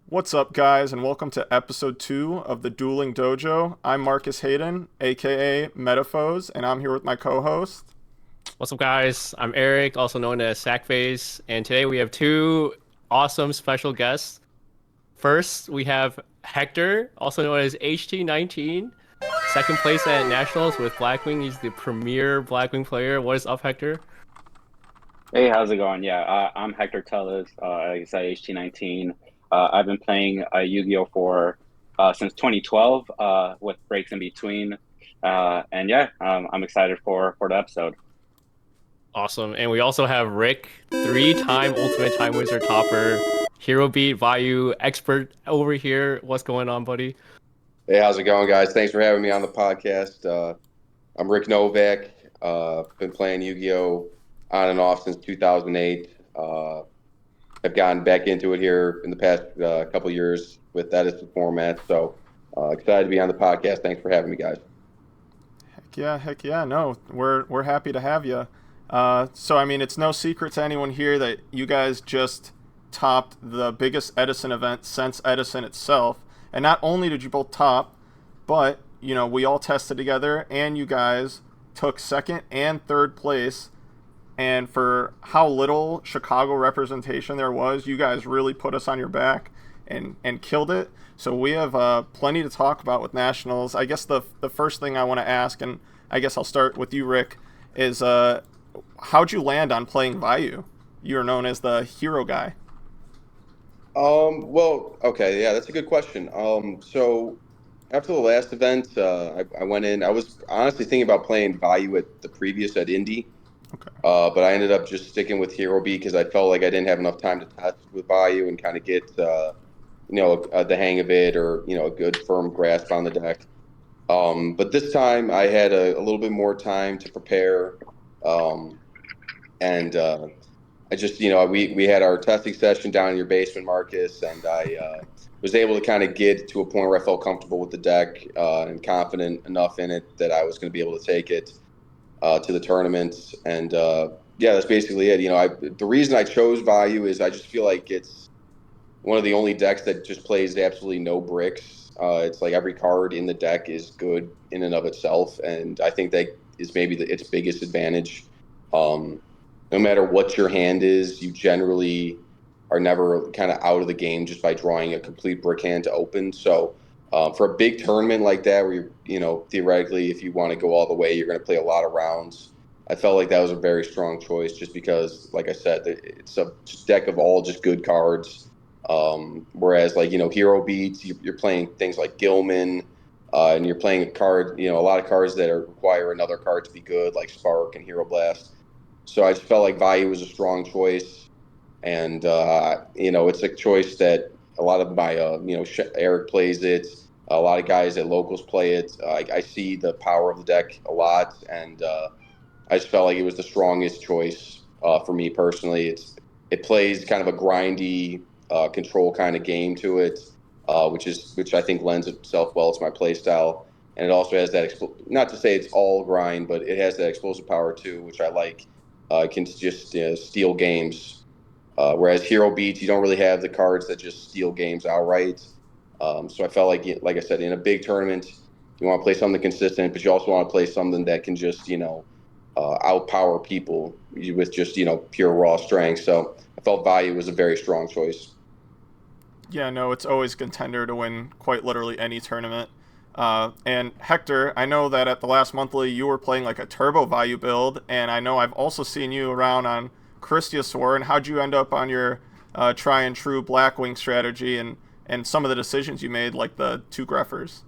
What's up, guys, and welcome to episode 2 of the Dueling Dojo. I'm Marcus Hayden, aka Metaphose, and I'm here with my co-host. What's up, guys? I'm Eric, also known as SackPhase, and today we have two awesome special guests. First, we have Hector, also known as HTnineteen, second place at Nationals with Blackwing. He's the premier Blackwing player. What is up, Hector? Hey, how's it going? Yeah, I'm Hector Tellis. Like I said, HT19. I've been playing Yu-Gi-Oh for since 2012 with breaks in between. And yeah, I'm excited for the episode. Awesome. And we also have Rick, three-time Ultimate Time Wizard topper, Hero Beat, Vayu, expert over here. What's going on, buddy? Hey, how's it going, guys? Thanks for having me on the podcast. I'm Rick Novak. Been playing Yu-Gi-Oh on and off since 2008. I've gotten back into it here in the past couple years with Edison format. So excited to be on the podcast. Thanks for having me, guys. Heck yeah. No, we're happy to have you. So I mean, it's no secret to anyone here that you guys just topped the biggest Edison event since Edison itself. And not only did you both top, but we all tested together, and you guys took second and third place. And for how little Chicago representation there was, you guys really put us on your back and killed it. So we have plenty to talk about with Nationals. I guess the first thing I want to ask, and I guess I'll start with you, Rick, is how'd you land on playing Vayu? You're known as the hero guy. Well, okay, yeah, that's a good question. So after the last event, I went in. I was honestly thinking about playing Vayu at Indy. Okay. But I ended up just sticking with Hero B because I felt like I didn't have enough time to test with Vayu and kind of get, the hang of it, or, a good firm grasp on the deck. But this time I had a little bit more time to prepare. And I just, we had our testing session down in your basement, Marcus, and I was able to kind of get to a point where I felt comfortable with the deck and confident enough in it that I was going to be able to take it to the tournament. And yeah, that's basically it. The reason I chose Vayu is I just feel like it's one of the only decks that just plays absolutely no bricks. It's like every card in the deck is good in and of itself, and I think that is maybe its biggest advantage. No matter what your hand is, you generally are never kind of out of the game just by drawing a complete brick hand to open. So for a big tournament like that, where theoretically, if you want to go all the way, you're going to play a lot of rounds. I felt like that was a very strong choice, just because, like I said, it's a deck of all just good cards. Whereas, like Hero Beats, you're playing things like Gilman, and you're playing a lot of cards that require another card to be good, like Spark and Hero Blast. So I just felt like Vayu was a strong choice, and it's a choice that a lot of my Eric plays it. A lot of guys at locals play it. I see the power of the deck a lot, and I just felt like it was the strongest choice for me personally. It plays kind of a grindy control kind of game to it, which I think lends itself well to my play style. And it also has that not to say it's all grind, but it has that explosive power too, which I like. It can just steal games. Whereas Hero Beats, you don't really have the cards that just steal games outright. So I felt like I said, in a big tournament, you want to play something consistent, but you also want to play something that can just, outpower people with just, pure raw strength. So I felt Vayu was a very strong choice. Yeah, no, it's always a contender to win quite literally any tournament. And Hector, I know that at the last monthly you were playing like a turbo Vayu build, and I know I've also seen you around on Christiosaur. And how'd you end up on your try and true Blackwing strategy and some of the decisions you made, like the two Greffers?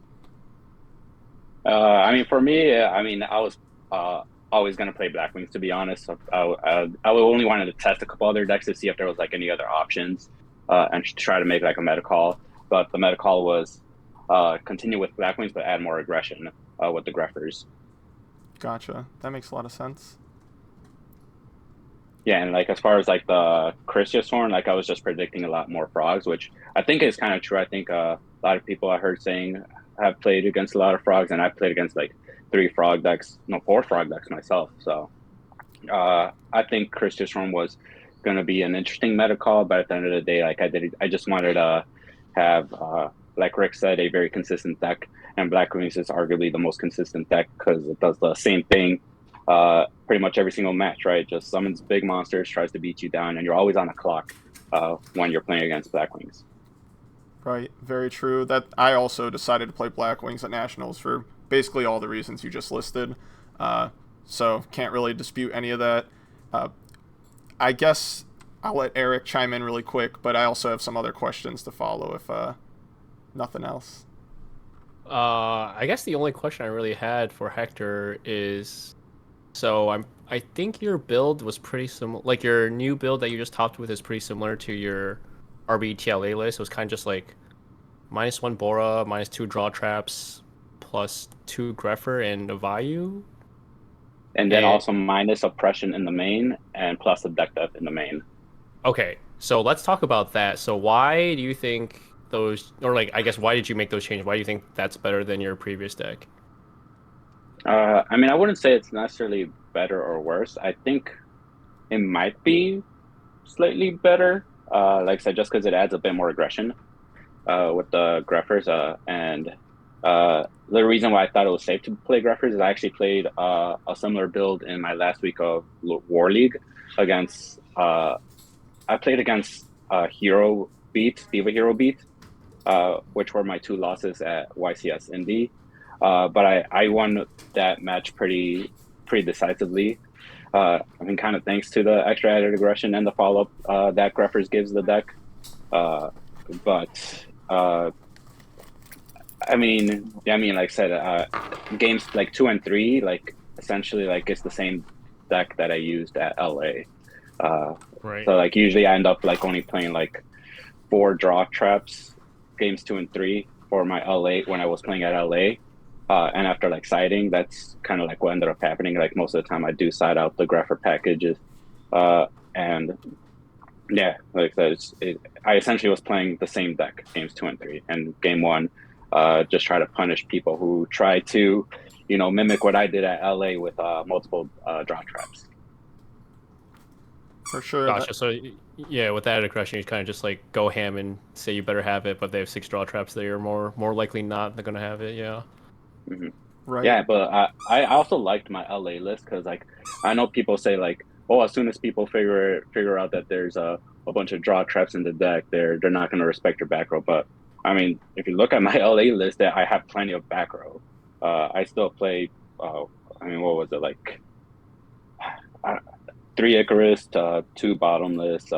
For me, I was always going to play Blackwings, to be honest. I only wanted to test a couple other decks to see if there was like any other options and try to make like a meta call. But the meta call was continue with Blackwings, but add more aggression with the Greffers. Gotcha. That makes a lot of sense. Yeah, and like as far as like the Christiosaur, like I was just predicting a lot more frogs, which I think is kind of true. I think a lot of people I heard saying have played against a lot of frogs, and I've played against like 4 frog decks myself. So I think Christian Storm was going to be an interesting meta call, but at the end of the day, like I just wanted to have, like Rick said, a very consistent deck, and Black Wings is arguably the most consistent deck because it does the same thing pretty much every single match, right? Just summons big monsters, tries to beat you down, and you're always on the clock when you're playing against Black Wings. Right, very true. That I also decided to play Black Wings at Nationals for basically all the reasons you just listed. So can't really dispute any of that. I guess I'll let Eric chime in really quick, but I also have some other questions to follow if nothing else. I guess the only question I really had for Hector is, so I think your build was pretty similar. Like your new build that you just topped with is pretty similar to your RBTLA list. It was kind of just like -1 Bora, -2 draw traps, +2 Grepher and Vayu. And then also minus oppression in the main and plus a deck death in the main. Okay, so let's talk about that. So why do you think those, or like, I guess, why did you make those changes? Why do you think that's better than your previous deck? I mean, I wouldn't say it's necessarily better or worse. I think it might be slightly better. Like I said, just because it adds a bit more aggression with the Greffers. And the reason why I thought it was safe to play Greffers is I actually played a similar build in my last week of War League against. I played against Hero Beat, Diva Hero Beat, which were my 2 losses at YCS Indy. But I won that match pretty decisively. I mean, kind of thanks to the extra added aggression and the follow up that Greffers gives the deck. But I mean, like I said, games like 2 and 3, like essentially, like it's the same deck that I used at LA. Right. So like usually I end up like only playing like 4 draw traps, games 2 and 3 for my LA when I was playing at LA. And after like siding, that's kind of like what ended up happening. Like most of the time I do side out the Grepher packages. And yeah, like that, I essentially was playing the same deck, games 2 and 3. And game 1, just try to punish people who try to, mimic what I did at LA with multiple draw traps. For sure. Gotcha. So yeah, with that aggression, you kind of just like go ham and say you better have it, but they have 6 draw traps. They are more likely not they're gonna have it. Yeah. Mm-hmm. Right. Yeah, but I also liked my LA list because like I know people say like, oh, as soon as people figure out that there's a bunch of draw traps in the deck, they're not going to respect your back row. But I mean, if you look at my LA list, I have plenty of back row. I still play. I mean, what was it like? 3 Icarus, 2 Bottomless,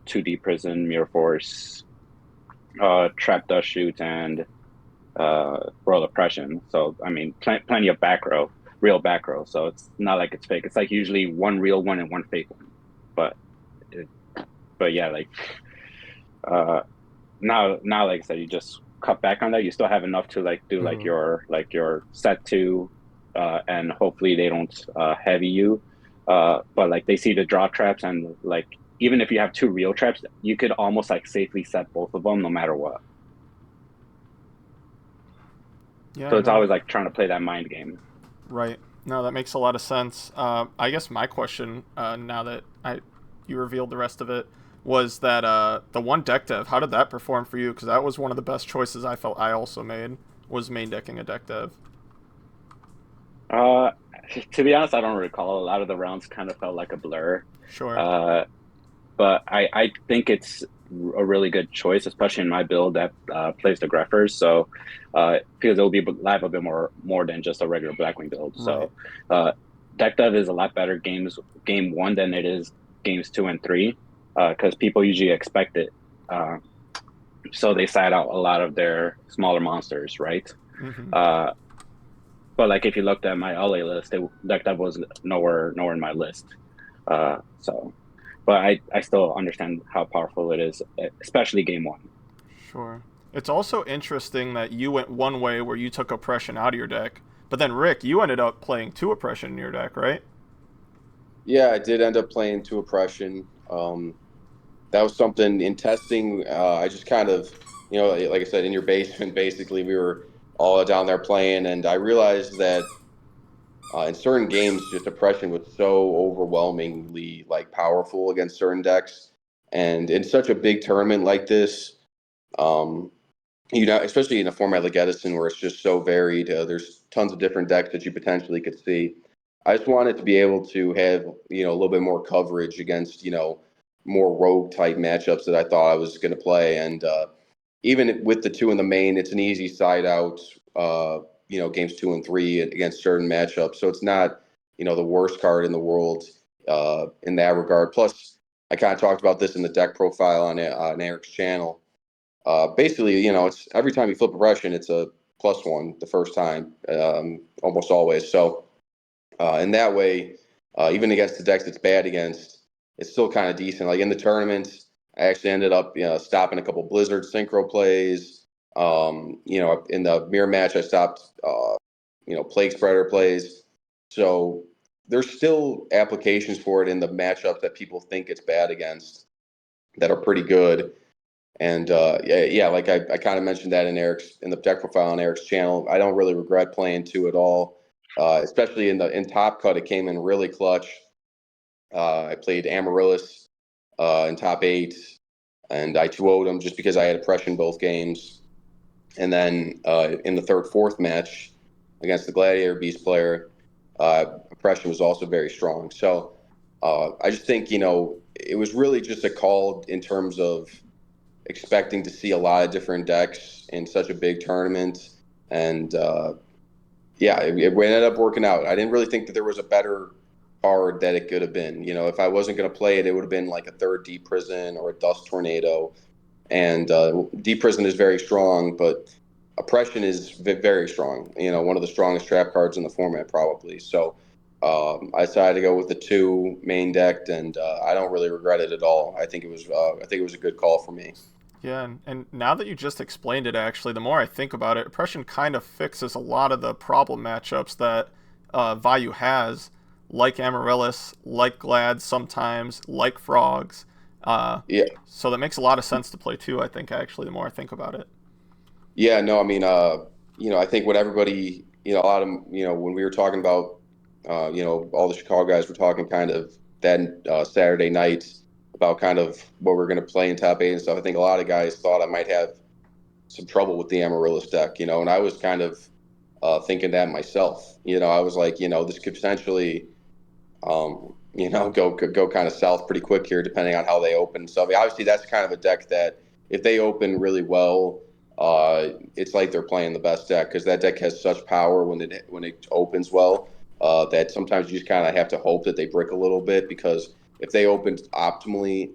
2 Deep Prison, Mirror Force, Trap Dust Shoot, and Royal Oppression. So I mean, plenty of back row, real back row. So it's not like it's fake. It's like usually 1 real one and 1 fake one. But yeah, like now like I said, you just cut back on that. You still have enough to like do like your set 2, and hopefully they don't heavy you. But like they see the draw traps, and like even if you have 2 real traps, you could almost like safely set both of them no matter what. Yeah, so it's always like trying to play that mind game. Right. No, that makes a lot of sense. I guess my question, now that you revealed the rest of it, was that the one deck dev, how did that perform for you? Because that was one of the best choices I felt I also made, was main decking a deck dev. To be honest, I don't recall. A lot of the rounds kind of felt like a blur. Sure. But I think it's a really good choice, especially in my build that plays the Greffers. So because it will be live a bit more than just a regular Blackwing build. Right. So deck dev is a lot better game 1 than it is games 2 and 3, because people usually expect it. So they side out a lot of their smaller monsters, right? Mm-hmm. But like if you looked at my LA list, deck dev was nowhere in my list. But I still understand how powerful it is, especially game 1. Sure. It's also interesting that you went one way where you took oppression out of your deck, but then Rick, you ended up playing 2 oppression in your deck, right? Yeah, I did end up playing 2 oppression. That was something in testing. I just kind of, like I said, in your basement, basically, we were all down there playing, and I realized that in certain games, just oppression was so overwhelmingly like powerful against certain decks, and in such a big tournament like this, um, especially in a format like Edison where it's just so varied, there's tons of different decks that you potentially could see. I just wanted to be able to have a little bit more coverage against more rogue type matchups that I thought I was going to play, and even with the two in the main, it's an easy side out. Games 2 and 3 against certain matchups, so it's not the worst card in the world in that regard. Plus, I kind of talked about this in the deck profile on Eric's channel. Basically, it's every time you flip a Russian, it's a +1 the first time, almost always. So in that way, even against the decks it's bad against, it's still kind of decent. Like in the tournament, I actually ended up stopping a couple Blizzard synchro plays. In the mirror match, I stopped Plague Spreader plays. So there's still applications for it in the matchups that people think it's bad against that are pretty good. And like I kind of mentioned that in the deck profile on Eric's channel. I don't really regret playing 2 at all, especially in Top Cut. It came in really clutch. I played Amaryllis in top 8, and I 2-0'd him just because I had oppression both games. And then in the third, fourth match against the Gladiator Beast player, oppression was also very strong. So I just think it was really just a call in terms of expecting to see a lot of different decks in such a big tournament, and it ended up working out. I didn't really think that there was a better card that it could have been. If I wasn't going to play it, it would have been like a third Deep Prison or a Dust Tornado, and Deep Prison is very strong, but Oppression is very strong. One of the strongest trap cards in the format probably. So I decided to go with the 2 main decked, and I don't really regret it at all. I think it was a good call for me. Yeah, and now that you just explained it, actually, the more I think about it, Oppression kind of fixes a lot of the problem matchups that Vayu has, like Amaryllis, like Glad sometimes, like Frogs. Yeah. So that makes a lot of sense to play too, I think, actually, the more I think about it. Yeah, no, I mean, I think what everybody, a lot of, when we were talking about, all the Chicago guys were talking kind of that Saturday night about kind of what we're going to play in top 8 and stuff. I think a lot of guys thought I might have some trouble with the Amaryllis deck, and I was kind of thinking that myself. I was like, this could potentially, go kind of south pretty quick here, depending on how they open. So I mean, obviously, that's kind of a deck that if they open really well, it's like they're playing the best deck, because that deck has such power when it opens well, that sometimes you just kind of have to hope that they brick a little bit, because if they open optimally,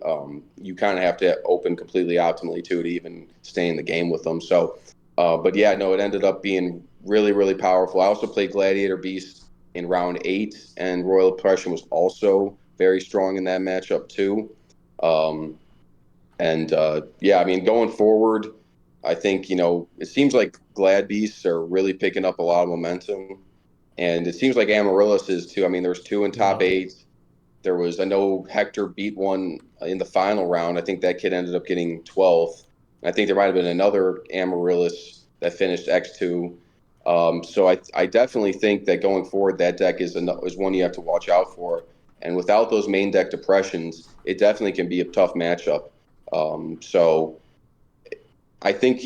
you kind of have to open completely optimally too to even stay in the game with them. So, but yeah, no, it ended up being really, really powerful. I also played Gladiator Beast in round 8, and Royal Oppression was also very strong in that matchup too. I mean, going forward, I think it seems like Glad Beasts are really picking up a lot of momentum, and it seems like Amaryllis is too. I mean, there's 2 in top 8. I know Hector beat one in the final round. I think that kid ended up getting 12th. I think there might have been another Amaryllis that finished X2. So I definitely think that going forward, that deck is one you have to watch out for. And without those main deck depressions, it definitely can be a tough matchup. So I think,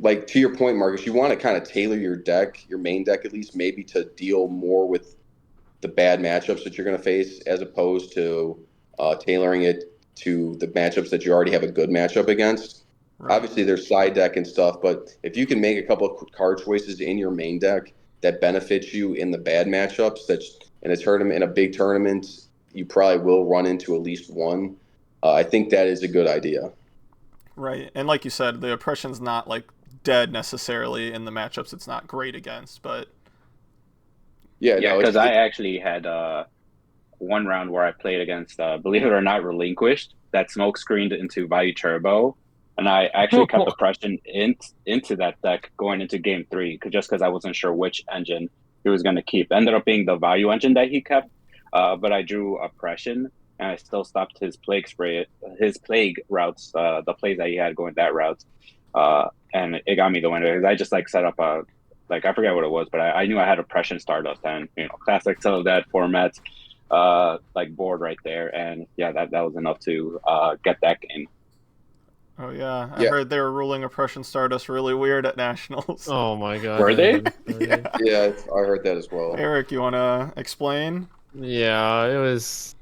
like to your point, Marcus, you want to kind of tailor your deck, your main deck at least, maybe to deal more with the bad matchups that you're going to face, as opposed to tailoring it to the matchups that you already have a good matchup against. Right. Obviously, there's side deck and stuff, but if you can make a couple of card choices in your main deck that benefit you in the bad matchups, that's in a tournament, in a big tournament, you probably will run into at least one. I think that is a good idea. Right, and like you said, the Oppression's not like dead necessarily in the matchups it's not great against, but yeah, because I actually had one round where I played against, believe it or not, Relinquished, that smoke screened into Value Turbo, and I actually kept Oppression into that deck going into game 3, just because I wasn't sure which engine he was going to keep. Ended up being the Value engine that he kept, but I drew Oppression, and I still stopped his plague routes, the plays that he had going that route. and it got me the winner because I just like set up a like I forget what it was, but I knew I had oppression Stardust and classic some of that formats like board right there, and yeah, that was enough to get that game. Oh yeah, I Yeah, heard they were ruling Oppression Stardust really weird at Nationals. Oh my god. Were they? Yeah. yeah, I heard that as well. Eric, you wanna explain? Yeah, it was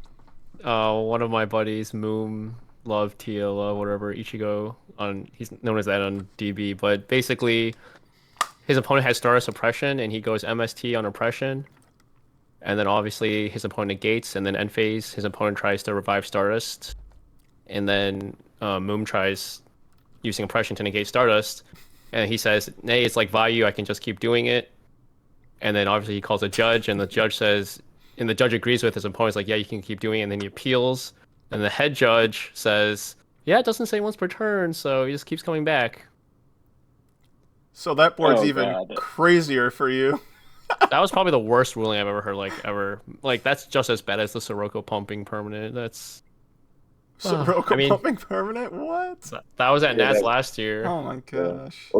one of my buddies, Moom, Love, Tila, whatever, Ichigo on he's known as that on DB, but basically his opponent has Stardust Oppression and he goes MST on Oppression. And then obviously his opponent gates, and then end phase, his opponent tries to revive Stardust. And then Moom tries using Oppression to negate Stardust. And he says, "Nay, it's like value, I can just keep doing it." And then obviously he calls a judge, and the judge says, and the judge agrees with his opponent's like, "Yeah, you can keep doing it." And then he appeals. And the head judge says, "Yeah, it doesn't say once per turn, so he just keeps coming back." So that board's Oh even god. crazier for you. That was probably the worst ruling I've ever heard, like ever. Like that's just as bad as the Sirocco pumping permanent. That's Sirocco I mean, pumping permanent? What? that was at Yeah, Nats that, last year. Oh my gosh.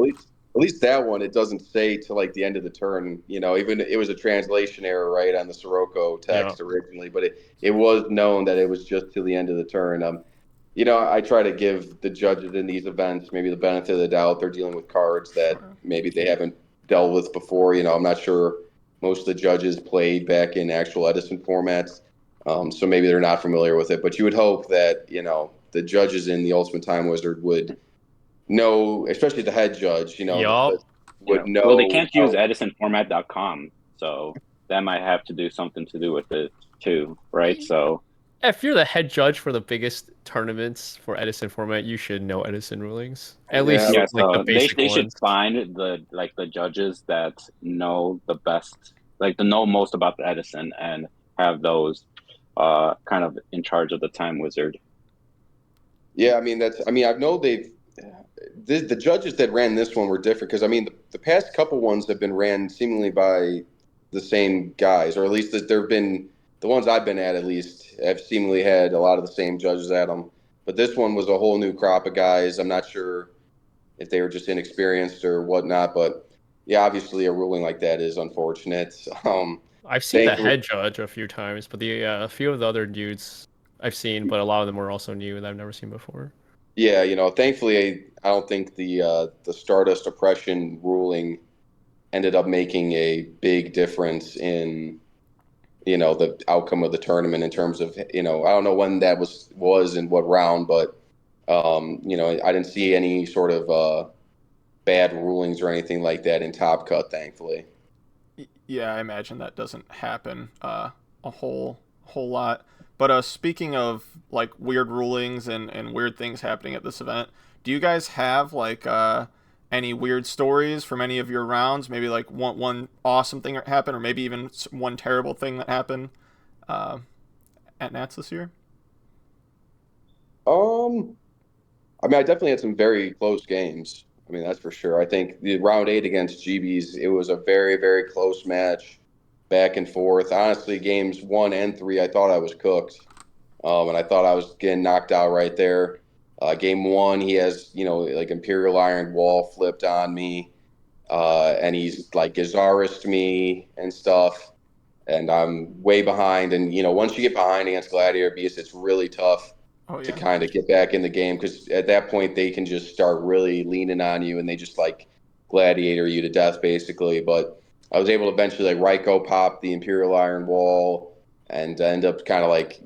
At least that one, it doesn't say to like the end of the turn. Even it was a translation error, right, on the Sirocco Yeah. text originally, but it was known that it was just to the end of the turn. I try to give the judges in these events maybe the benefit of the doubt. They're dealing with cards that Sure. maybe they haven't dealt with before. I'm not sure most of the judges played back in actual Edison formats, so maybe they're not familiar with it. But you would hope that the judges in the Ultimate Time Wizard would know, especially the head judge, Yup. would Well, they know can't use edisonformat.com, so that might have to do something to do with it too, right? So If you're the head judge for the biggest tournaments for Edison format, you should know Edison rulings. At least Yeah, yeah, like the so basic they should ones. find the judges that know the best, like the know most about the Edison, and have those kind of in charge of the Time Wizard. yeah. I know the judges that ran this one were different because the past couple ones have been ran seemingly by the same guys, or at least there have been the ones I've been at least have seemingly had a lot of the same judges at them. But this one was a whole new crop of guys. I'm not sure if they were just inexperienced or whatnot, but yeah, obviously a ruling like that is unfortunate. I've seen the Thankfully, head judge a few times, but a few of the other dudes I've seen, but a lot of them were also new that I've never seen before. yeah, thankfully I don't think the Stardust oppression ruling ended up making a big difference in the outcome of the tournament in terms of I don't know when that was in what round, but I didn't see any sort of bad rulings or anything like that in Top Cut, thankfully. Yeah, I imagine that doesn't happen a whole lot. But speaking of like weird rulings and weird things happening at this event, do you guys have like any weird stories from any of your rounds? Maybe like one awesome thing that happened, or maybe even one terrible thing that happened uh, at Nats this year? Um, I definitely had some very close games. That's for sure. I think the round 8 against GBs, it was a very, very close match, back and forth. Honestly, games 1 and 3, I thought I was cooked, and I thought I was getting knocked out right there. Game 1, he has like Imperial Iron Wall flipped on me, and he's like Gazarist me and stuff, and I'm way behind. And once you get behind against Gladiator Beast, it's really tough Oh to yeah. kind of get back in the game because at that point they can just start really leaning on you and they just like gladiator you to death basically. But I was able to eventually like Ryko pop the Imperial Iron Wall and end up kind of like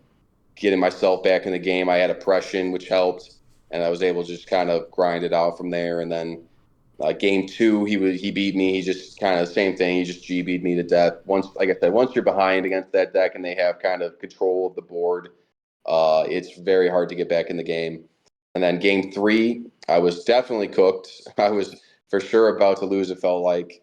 getting myself back in the game. I had oppression, which helped, and I was able to just kind of grind it out from there. And then game 2, he beat me. He just kind of the same thing. He just GB'd me to death. Once, like I said, once you're behind against that deck and they have kind of control of the board, it's very hard to get back in the game. And then game 3, I was definitely cooked. I was for sure about to lose. It felt like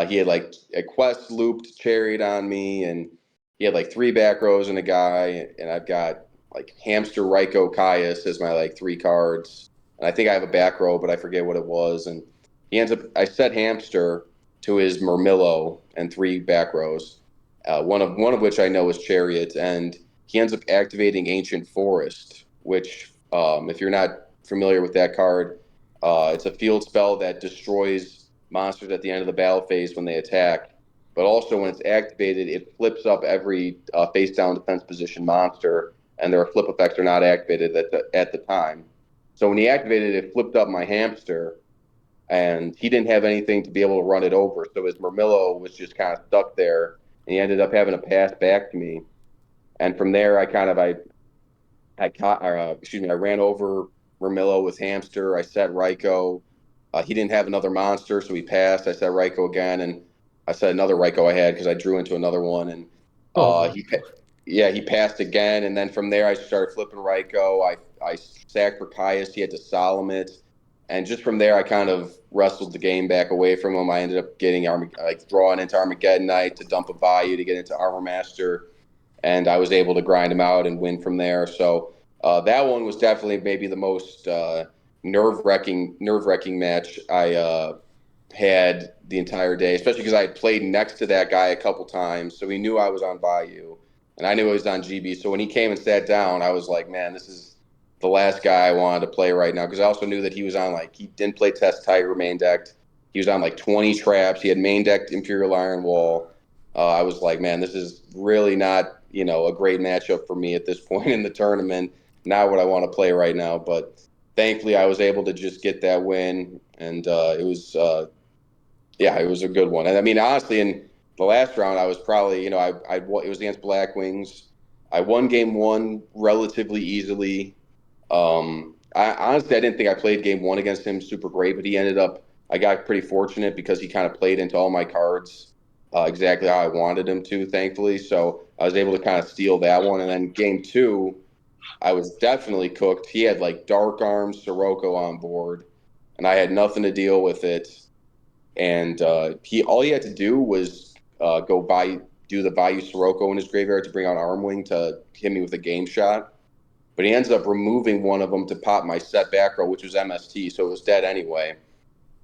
he had like a quest looped chariot on me, and he had like 3 back rows and a guy, and I've got like Hamster Ryko Caius as my like 3 cards, and I think I have a back row, but I forget what it was. And he ends up. I set Hamster to his Murmillo and 3 back rows, one of which I know is Chariot, and he ends up activating Ancient Forest, which, if you're not familiar with that card, It's a field spell that destroys monsters at the end of the battle phase when they attack. But also, when it's activated, it flips up every face down defense position monster, and their flip effects are not activated at the time. So when he activated it, it flipped up my hamster, and he didn't have anything to be able to run it over. So his Murmillo was just kind of stuck there, and he ended up having to pass back to me. And from there, I ran over Murmillo with hamster. I set Ryko. He didn't have another monster, so he passed. I set Ryko again, and I set another Ryko I had because I drew into another one, and Oh, he passed again. And then from there, I started flipping Ryko. I sacked for Caius. He had to solemn it, and just from there, I kind of wrestled the game back away from him. I ended up getting drawing into Armageddon Knight to dump a Bayou to get into Armor Master, and I was able to grind him out and win from there. So that one was definitely maybe the most nerve wracking match I had the entire day, especially because I had played next to that guy a couple times, so he knew I was on Bayou, and I knew I was on GB. So when he came and sat down, I was like, man, this is the last guy I wanted to play right now, because I also knew that he was on, like, he didn't play Test Tiger main decked. He was on like 20 traps. He had main decked Imperial Iron Wall. I was like, man, this is really not, a great matchup for me at this point in the tournament. Not what I want to play right now, but thankfully I was able to just get that win, and it was a good one. And I mean, honestly, in the last round, I was probably, it was against Black Wings. I won game one relatively easily. I didn't think I played game one against him super great, but I got pretty fortunate because he kind of played into all my cards exactly how I wanted him to, thankfully. So I was able to kind of steal that one. And then game two, I was definitely cooked. He had like Dark Arms, Sirocco on board, and I had nothing to deal with it. And all he had to do was do the Bayou Sirocco in his graveyard to bring out Armwing to hit me with a game shot. But he ends up removing one of them to pop my set back row, which was MST, so it was dead anyway.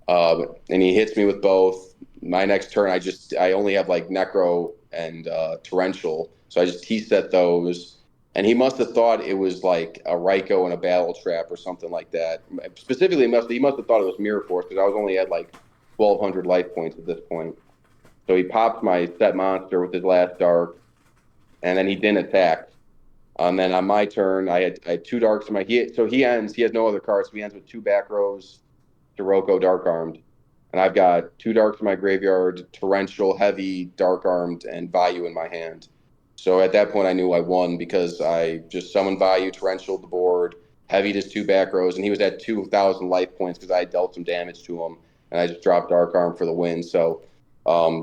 And he hits me with both. My next turn, I only have like Necro and Torrential, so I just T-set those. And he must have thought it was like a Ryko and a Battle Trap or something like that. Specifically, he must have thought it was Mirror Force, because I was only at like 1,200 life points at this point. So he popped my set monster with his last dark, and then he didn't attack. And then on my turn, I had two darks in my. He has no other cards, so he ends with two back rows, Sirocco Dark Armed. And I've got two darks in my graveyard, Torrential, Heavy, Dark Armed, and Bayou in my hand. So at that point, I knew I won because I just summoned Bayou, Torrential the board, Heavied his two back rows, and he was at 2,000 life points because I had dealt some damage to him, and I just dropped Dark Arm for the win. So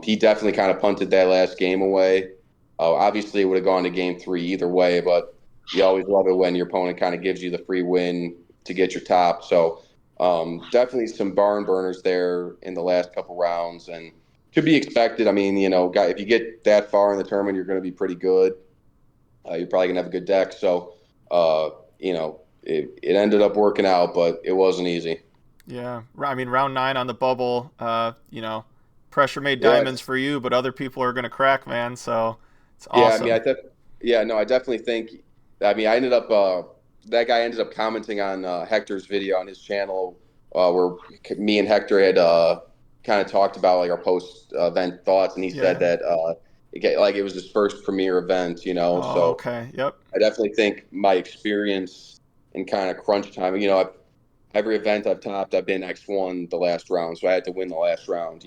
he definitely kind of punted that last game away. Obviously, it would have gone to game three either way, but you always love it when your opponent kind of gives you the free win to get your top. So definitely some barn burners there in the last couple rounds, and to be expected. I mean, if you get that far in the tournament, you're going to be pretty good. You're probably going to have a good deck. So, it ended up working out, but it wasn't easy. Yeah, I mean, round 9 on the bubble, pressure made diamonds for you, but other people are going to crack, man. So it's awesome. Yeah, I mean, I definitely think. I mean, that guy ended up commenting on Hector's video on his channel, where me and Hector had kind of talked about like our post event thoughts, and he said that it was his first premier event, Oh, so okay, yep. I definitely think my experience in kind of crunch time, every event I've topped, I've been X1 the last round, so I had to win the last round,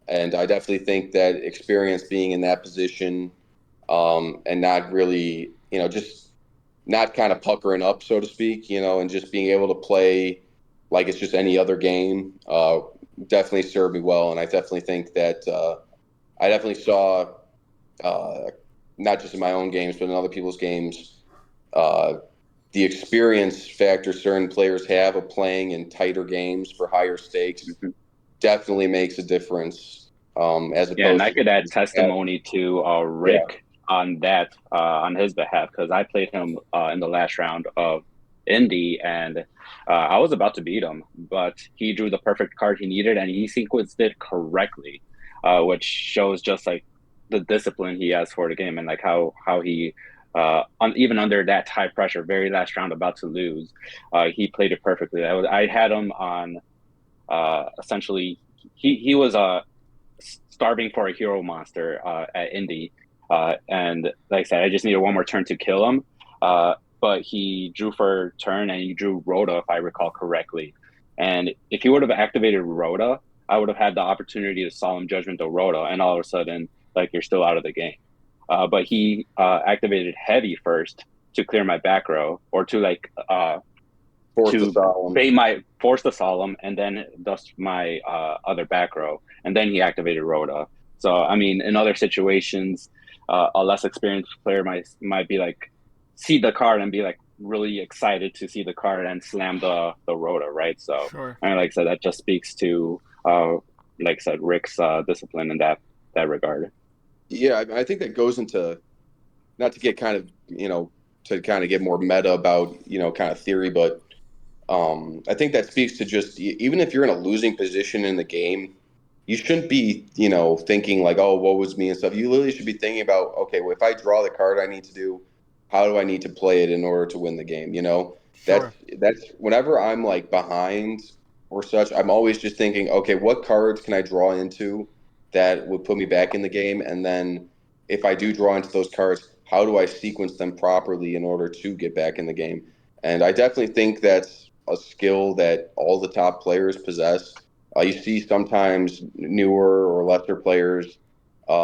and I definitely think that experience being in that position, and not really, just not kind of puckering up, so to speak, and just being able to play like it's just any other game, definitely served me well. And I definitely think that I definitely saw, not just in my own games, but in other people's games, the experience factor certain players have of playing in tighter games for higher stakes definitely makes a difference. As opposed and I to could add testimony to Rick on that, on his behalf, because I played him in the last round of Indy, and I was about to beat him, but he drew the perfect card he needed, and he sequenced it correctly, which shows just like the discipline he has for the game, and like how he even under that high pressure, very last round about to lose, he played it perfectly. I had him on essentially he was starving for a hero monster at Indy, and like I said, I just needed one more turn to kill him. But he drew for turn and he drew Rhoda, if I recall correctly. And if he would have activated Rhoda, I would have had the opportunity to Solemn Judgment to Rhoda, and all of a sudden, like, you're still out of the game. But he activated Heavy first to clear my back row, or to like force the Solemn, and then dust my other back row, and then he activated Rhoda. So I mean, in other situations, a less experienced player might be like, see the card and be like really excited to see the card and slam the Rhoda, right? So Sure. and like I said, that just speaks to like I said, Rick's discipline in that regard. Yeah, I think that goes into, not to get kind of, to kind of get more meta about, kind of theory, but I think that speaks to just, even if you're in a losing position in the game, you shouldn't be, thinking like, oh, what was me and stuff. You literally should be thinking about, okay, well, if I draw the card I need to do, how do I need to play it in order to win the game? Sure. That's whenever I'm like behind or such, I'm always just thinking, okay, what cards can I draw into that would put me back in the game? And then if I do draw into those cards, how do I sequence them properly in order to get back in the game? And I definitely think that's a skill that all the top players possess. You see sometimes newer or lesser players,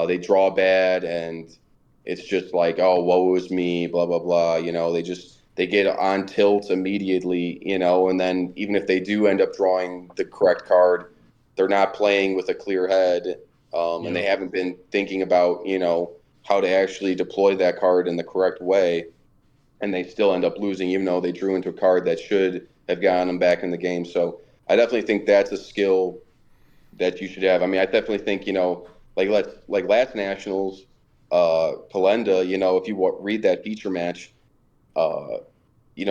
they draw bad and it's just like, oh, woe is me, blah blah blah. They get on tilt immediately, and then even if they do end up drawing the correct card, they're not playing with a clear head, and they haven't been thinking about, how to actually deploy that card in the correct way, and they still end up losing, even though they drew into a card that should have gotten them back in the game. So I definitely think that's a skill that you should have. I mean, I definitely think, like last Nationals, Palenda, if you read that feature match, uh, he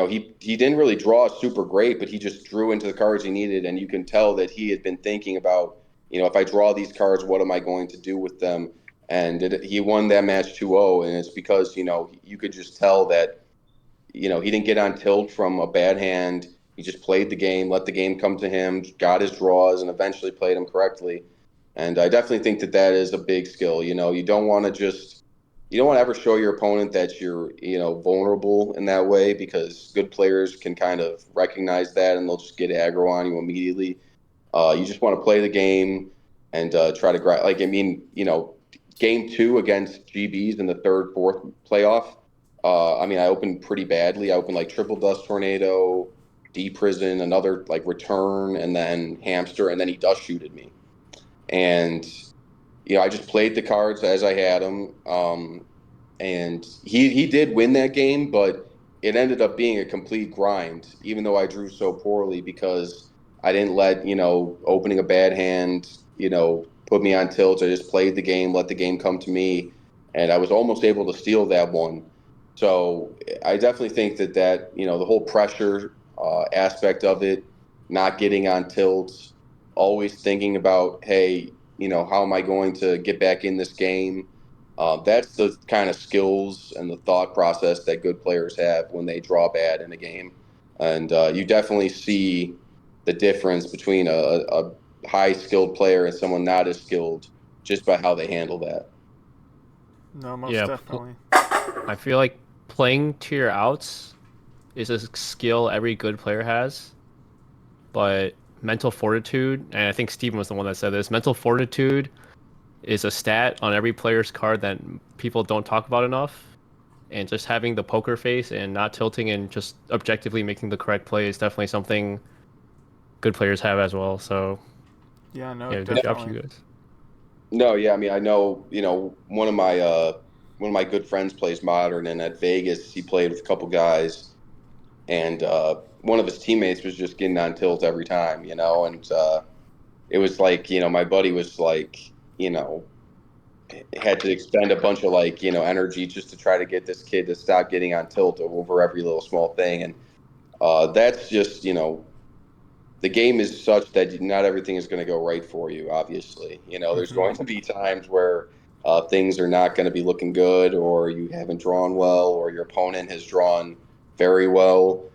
didn't really draw super great, but he just drew into the cards he needed, and you can tell that he had been thinking about, if I draw these cards, what am I going to do with them? And he won that match 2-0, and it's because, you could just tell that, he didn't get on tilt from a bad hand. He just played the game, let the game come to him, got his draws, and eventually played them correctly. And I definitely think that that is a big skill. You don't want to ever show your opponent that you're, vulnerable in that way, because good players can kind of recognize that and they'll just get aggro on you immediately. You just want to play the game and try to grind. Like, I mean, game 2 against GBs in the third, fourth playoff. I mean, I opened pretty badly. I opened like Triple Dust Tornado, D Prison, another like Return, and then Hamster, and then he dust shooted me. And I just played the cards as I had them. And he did win that game, but it ended up being a complete grind, even though I drew so poorly, because I didn't let, opening a bad hand, put me on tilt. I just played the game, let the game come to me, and I was almost able to steal that one. So I definitely think that the whole pressure aspect of it, not getting on tilt, always thinking about, hey, how am I going to get back in this game? That's the kind of skills and the thought process that good players have when they draw bad in a game. And you definitely see the difference between a high skilled player and someone not as skilled just by how they handle that. No, most definitely. I feel like playing to your outs is a skill every good player has, but mental fortitude, and I think Steven was the one that said this, mental fortitude is a stat on every player's card that people don't talk about enough. And just having the poker face and not tilting and just objectively making the correct play is definitely something good players have as well. So Yeah, no, yeah, good job to definitely. you guys. No, yeah, I mean, I know, one of my good friends plays Modern, and at Vegas he played with a couple guys, and one of his teammates was just getting on tilt every time, and it was like, my buddy was like, had to expend a bunch of like, energy just to try to get this kid to stop getting on tilt over every little small thing. And that's just, the game is such that not everything is going to go right for you, obviously. There's Mm-hmm. going to be times where things are not going to be looking good, or you haven't drawn well, or your opponent has drawn very well.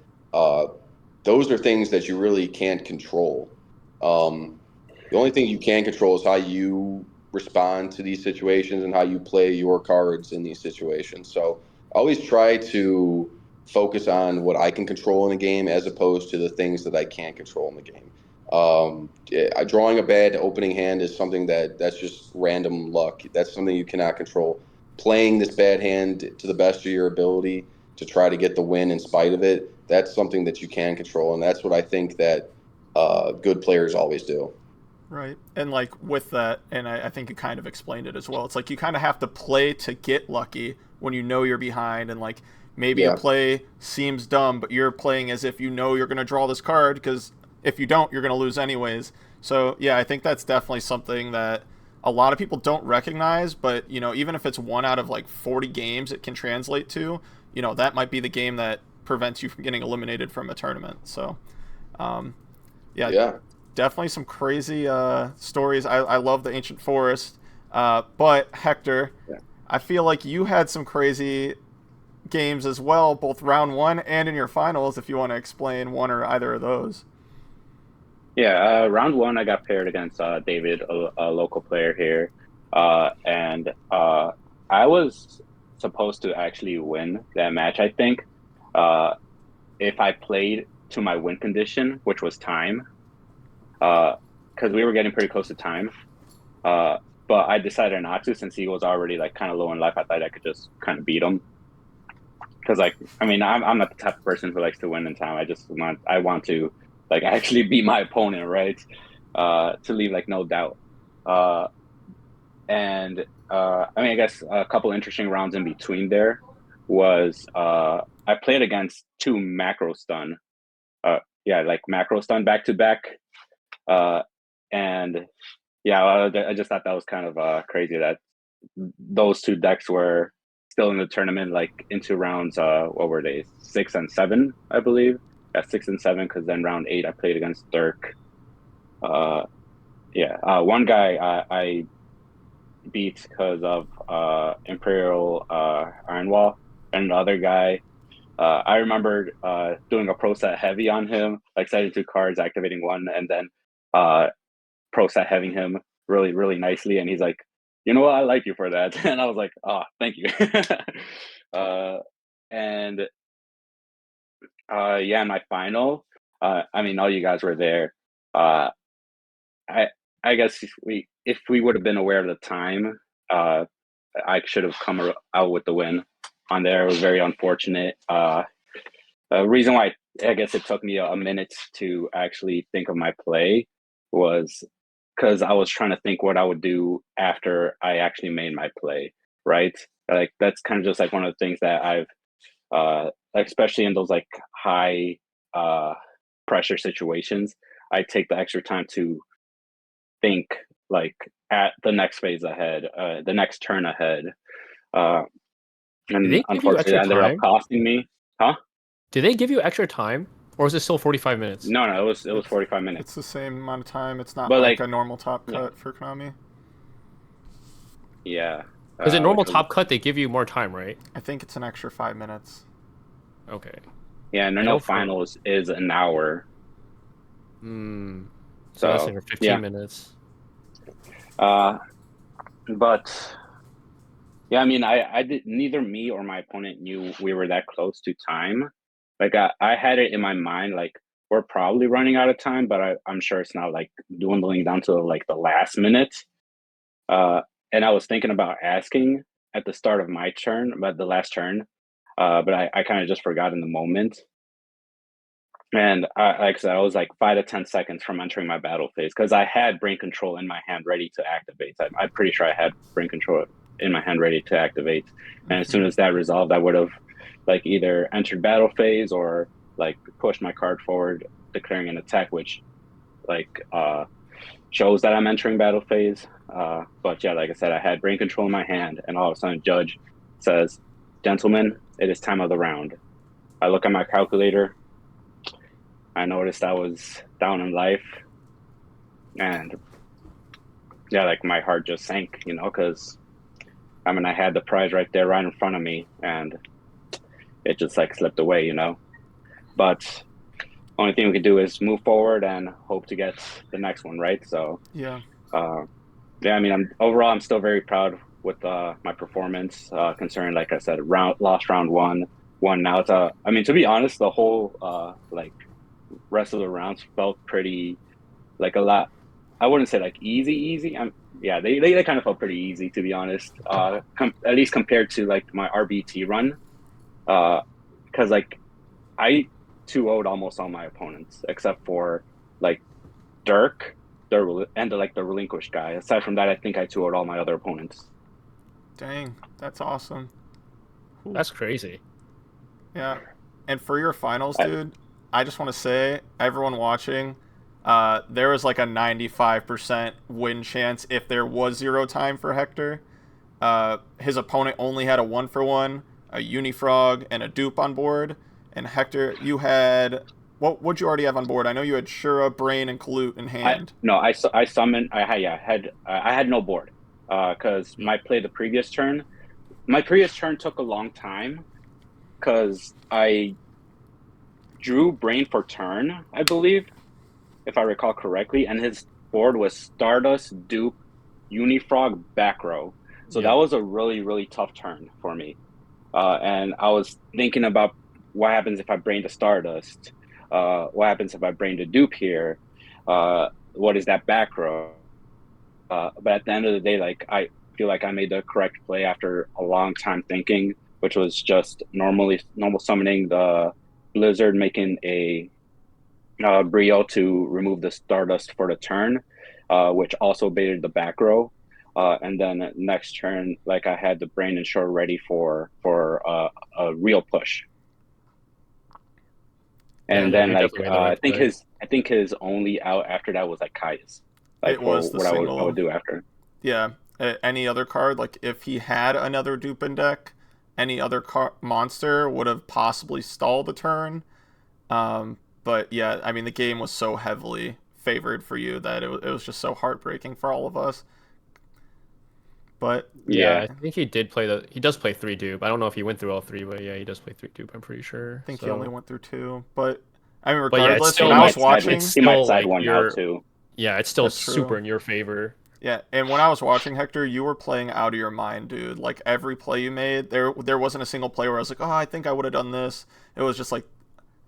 Those are things that you really can't control. The only thing you can control is how you respond to these situations and how you play your cards in these situations. So I always try to focus on what I can control in a game as opposed to the things that I can't control in the game. Drawing a bad opening hand is something that's just random luck. That's something you cannot control. Playing this bad hand to the best of your ability to try to get the win in spite of it, that's something that you can control, and that's what I think that good players always do. Right. And like with that, and I think you kind of explained it as well. It's like you kind of have to play to get lucky when you know you're behind, and like maybe a Yeah. play seems dumb, but you're playing as if you know you're going to draw this card, because if you don't, you're going to lose anyways. So yeah, I think that's definitely something that a lot of people don't recognize, but you know, even if it's one out of like 40 games it can translate to, you know, that might be the game that prevents you from getting eliminated from a tournament. So um, yeah, Yeah. definitely some crazy stories. I love the ancient forest, but Hector, Yeah. I feel like you had some crazy games as well, both round one and in your finals. If you want to explain one or either of those. Yeah, round one, I got paired against David, a local player here, and I was supposed to actually win that match. I think uh, if I played to my win condition, which was time, because we were getting pretty close to time. Uh, but I decided not to, since he was already like kind of low in life. I thought I could just kind of beat him. Because like, I mean, I'm not the type of person who likes to win in time. I want to like actually beat my opponent, right? To leave like no doubt. Uh, and I mean, I guess a couple interesting rounds in between there was I played against two macro stun. Yeah, like macro stun back to back. And yeah, I just thought that was kind of crazy that those two decks were still in the tournament, like into rounds. What were they? 6 and 7, I believe. Yeah, 6 and 7. Because then round 8, I played against Dirk. Uh, yeah, one guy I beat because of Imperial Iron Wall, and the other guy. I remember doing a pro set heavy on him, like setting 2 cards, activating one, and then uh, pro set heavy him really nicely. And he's like, you know what, I like you for that. And I was like, oh, thank you. uh, and yeah, in my final, I mean, all you guys were there. Uh, I I guess if we would have been aware of the time, I should have come out with the win on there. It was very unfortunate. The reason why I guess it took me a minute to actually think of my play was because I was trying to think what I would do after I actually made my play, right? Like that's kind of just like one of the things that I've, especially in those like high uh, pressure situations, I take the extra time to think like at the next phase ahead, the next turn ahead. Uh, Did and they give you unfortunately, extra that ended up time? costing me. Huh? Did they give you extra time, or was it still 45 minutes? No, it was It's 45 minutes. it's the same amount of time. It's not But like like, a normal top yeah, cut for Konami. yeah, Because in normal which was top cut, they give you more time, right? I think it's an extra 5 minutes. Okay. yeah. And I I know know for finals is an hour, mm, so that's so like 15 yeah. minutes. Uh, but yeah, I mean, I did neither me or my opponent knew we were that close to time. Like I had it in my mind, like we're probably running out of time, but I'm sure it's not like dwindling down to like the last minute. Uh, and I was thinking about asking at the start of my turn, about the last turn, but I kind of just forgot in the moment. And like I said, I was like 5 to 10 seconds from entering my battle phase because I had brain control in my hand ready to activate. I'm pretty sure I had brain control in my hand ready to activate. And as Mm-hmm. soon as that resolved, I would have like either entered battle phase or like pushed my card forward, declaring an attack, which like shows that I'm entering battle phase. But yeah, like I said, I had brain control in my hand, and all of a sudden, Judge says, "Gentlemen, it is time of the round." I look at my calculator. I noticed I was down in life, and yeah, like my heart just sank, because I mean, I had the prize right there, right in front of me, and it just like slipped away, you know. But only thing we could do is move forward and hope to get the next one, right? So, Yeah. yeah, I mean, I'm still very proud with my performance. Concerning, like I said, lost round one, won now. I mean, to be honest, the whole like rest of the rounds felt pretty like a lot. I wouldn't say like easy. Yeah, they kind of felt pretty easy, to be honest. At least compared to like my RBT run, because like I 2-0'd almost all my opponents except for like Dirk, and the relinquished guy. Aside from that, I think I 2-0'd all my other opponents. Dang, that's awesome. That's crazy. Yeah. And for your finals, I- dude, I just want to say, everyone watching, there was like a 95% win chance if there was zero time for Hector. His opponent only had a 1-for-1, a Unifrog, and a dupe on board. And Hector, you had... What'd you already have on board? I know you had Shura, Brain, and Kalut in hand. I summoned. I had no board because my previous turn took a long time because I drew Brain for turn, I believe, if I recall correctly, and his board was Stardust, Dupe, Unifrog, back row. So that was a really, really tough turn for me. And I was thinking about what happens if I brain the Stardust? What happens if I brain the Dupe here? What is that back row? But at the end of the day, like I feel like I made the correct play after a long time thinking, which was just normal summoning the Blizzard, making a Brio to remove the Stardust for the turn, which also baited the back row. And then next turn, like I had the Brain and Shore ready for a real push. And then like I think his only out after that was like Kai's. Like It was the what single. I would do after. Yeah. Any other card, like if he had another dupe in deck, any other monster would have possibly stalled the turn. But yeah, I mean, the game was so heavily favored for you that it was just so heartbreaking for all of us. But yeah, I think he does play 3 dupe. I don't know if he went through all 3, but yeah, he does play 3 dupe, I'm pretty sure. I think he only went through 2. But I mean, But yeah, regardless, when I was watching, he might side one out too. Yeah, it's still That's true. super in your favor. Yeah, and when I was watching, Hector, you were playing out of your mind, dude. Like every play you made, there wasn't a single play where I was like, oh, I think I would have done this. It was just like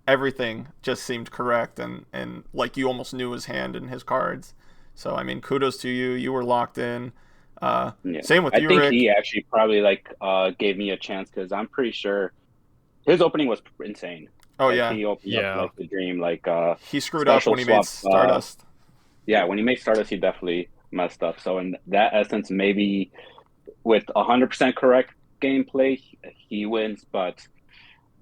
everything just seemed correct, and like you almost knew his hand and his cards. So I mean, kudos to you. You were locked in. Yeah. Same with you, I think Rick. he actually probably like gave me a chance because I'm pretty sure his opening was insane. Oh like, yeah, he opened up like the dream. Like he screwed up when he made Stardust. Yeah, when he made Stardust, he definitely messed up. So in that essence, maybe with 100% correct gameplay, he wins. But